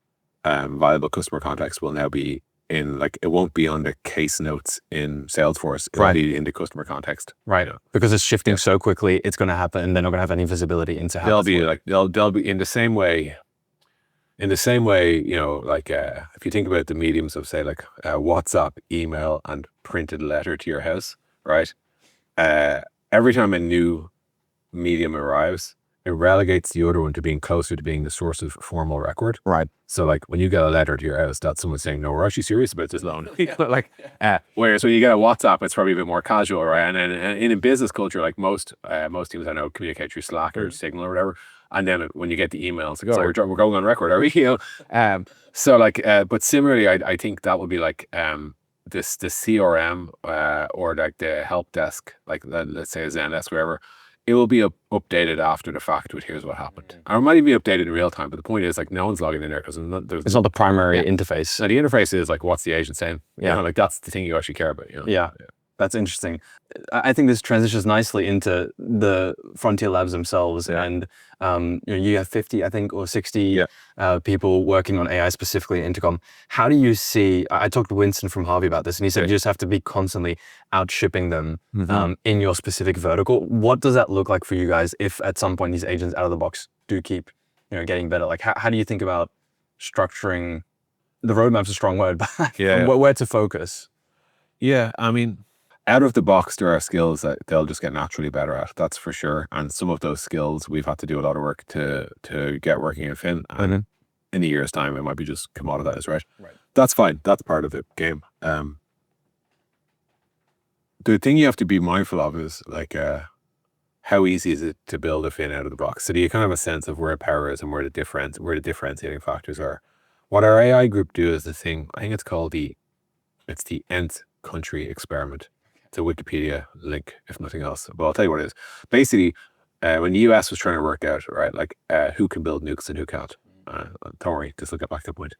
valuable customer contacts will now be in like, it won't be on the case notes in Salesforce. It'll be in the customer context. Right. Because it's shifting so quickly, it's going to happen and they're not going to have any visibility into how they'll be in the same way, if you think about the mediums of say like WhatsApp, email, and printed letter to your house, right? Every time a new medium arrives, it relegates the other one to being closer to being the source of formal record. Right. So like when you get a letter to your house, that's someone saying, no, we're actually serious about this loan. Whereas when you get a WhatsApp, it's probably a bit more casual, right? And in a business culture, like most teams I know communicate through Slack or Signal or whatever. And then when you get the email, it's like, we're going on record, are we? But similarly, I think that would be like the CRM or like the help desk, like let's say a Zendesk, wherever. It will be updated after the fact with here's what happened. Or it might even be updated in real time, but the point is like no one's logging in there because it's not the primary interface. No, the interface is like, what's the agent saying? Like that's the thing you actually care about. Yeah. That's interesting. I think this transitions nicely into the frontier labs themselves. And you have 50, I think, or 60 people working on AI specifically in Intercom. How do you see, I talked to Winston from Harvey about this, and he said you just have to be constantly out shipping them in your specific vertical. What does that look like for you guys if at some point these agents out of the box do keep getting better? Like how do you think about structuring, the roadmap's a strong word, but where to focus? Yeah, I mean, out of the box, there are skills that they'll just get naturally better at. That's for sure. And some of those skills, we've had to do a lot of work to get working in Fin. And in a year's time, it might be just commoditized, right? That's fine. That's part of the game. The thing you have to be mindful of is like, how easy is it to build a Fin out of the box? So do you kind of have a sense of where power is and where the differentiating factors are? What our AI group do is the thing, I think it's called the nth country experiment. It's a Wikipedia link, if nothing else. But I'll tell you what it is. Basically, when the US was trying to work out, right, like who can build nukes and who can't. Don't worry, this will get back to the point.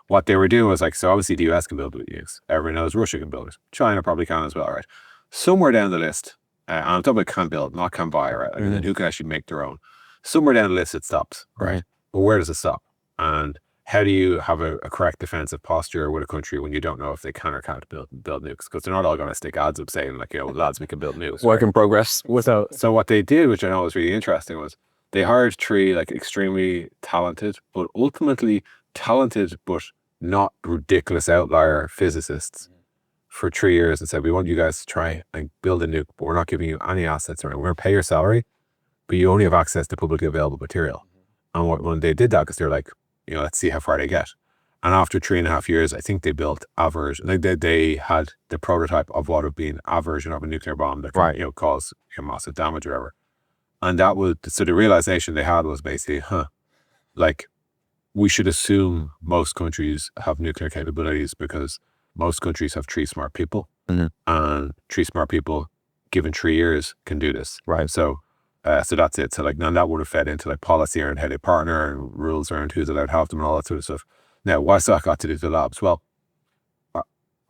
What they were doing was like, so obviously the US can build nukes. Everyone knows Russia can build it. China probably can as well, right? Somewhere down the list, and I'm talking about can build, not can buy, right? Like, and who can actually make their own. Somewhere down the list it stops, right? But where does it stop? And how do you have a correct defensive posture with a country when you don't know if they can or can't build nukes? Because they're not all going to stick ads up saying like, lads, we can build nukes. Work in progress. So what they did, which I know was really interesting, was they hired 3 like extremely talented, but ultimately talented, but not ridiculous outlier physicists for 3 years and said, we want you guys to try and build a nuke, but we're not giving you any assets. We're going to pay your salary, but you only have access to publicly available material. And when they did that, because they're like, let's see how far they get. And after 3.5 years, I think they built a version, like they had the prototype of what would have been a version of a nuclear bomb that can, cause massive damage or whatever. And that was, so the realization they had was basically, like we should assume most countries have nuclear capabilities because most countries have 3 smart people, and 3 smart people given 3 years can do this. Right. So that's it. So like, now that would have fed into like policy around how they partner and rules around who's allowed to have them and all that sort of stuff. Now, what's that got to do with the labs? Well,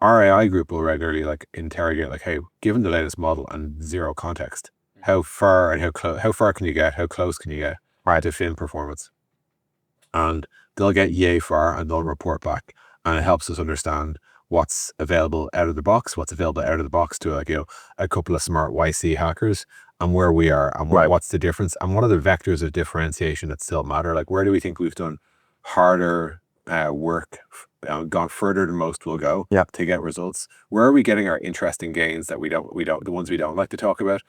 our AI group will regularly like interrogate like, hey, given the latest model and zero context, how far and how far can you get? How close can you get to Fin performance? And they'll get yay far and they'll report back, and it helps us understand what's available out of the box, to like, a couple of smart YC hackers, and where we are, and what's the difference, and what are the vectors of differentiation that still matter? Like, where do we think we've done harder work, gone further than most will go to get results? Where are we getting our interesting gains that we don't, the ones we don't like to talk about?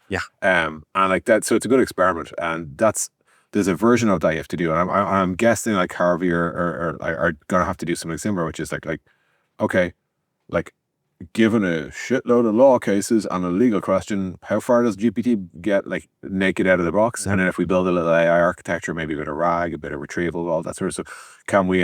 And like that, so it's a good experiment, and there's a version of that you have to do, and I'm guessing like Harvey are gonna have to do something similar, which is like, okay, like, given a shitload of law cases and a legal question, how far does GPT get like naked out of the box? And then if we build a little AI architecture, maybe a bit of RAG, a bit of retrieval, all that sort of stuff, can we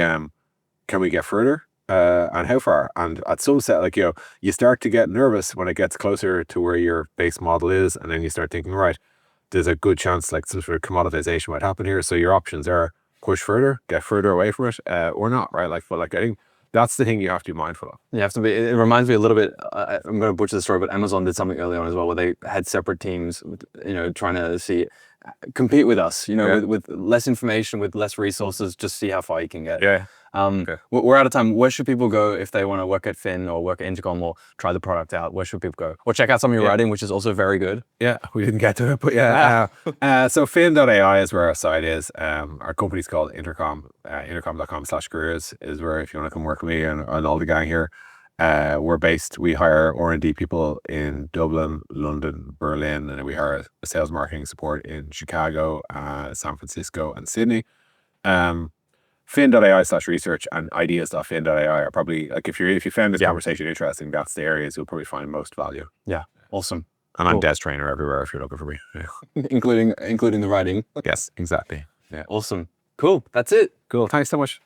get further? And how far? And at some set, like, you start to get nervous when it gets closer to where your base model is, and then you start thinking, right, there's a good chance like some sort of commoditization might happen here. So your options are push further, get further away from it, or not, right? Like, but like, I think that's the thing you have to be mindful of. You have to be. It reminds me a little bit, I'm going to butcher the story, but Amazon did something early on as well, where they had separate teams, trying to compete with us, with less information, with less resources, just see how far you can get. Okay. We're out of time. Where should people go if they want to work at Fin or work at Intercom or try the product out? Where should people go? Or check out some of your writing, which is also very good. Yeah, we didn't get to it, but so fin.ai is where our site is. Our company's called Intercom. Intercom.com/careers is where, if you want to come work with me and all the gang here. We hire R&D people in Dublin, London, Berlin, and we hire a sales marketing support in Chicago, San Francisco, and Sydney. Fin.ai/research and ideas.fin.ai are probably, like, if you found this conversation interesting, that's the areas you'll probably find most value. Yeah, awesome. And I'm Des Traynor everywhere if you're looking for me. including the writing. Yes, exactly. Yeah, awesome. Cool. That's it. Cool. Thanks so much.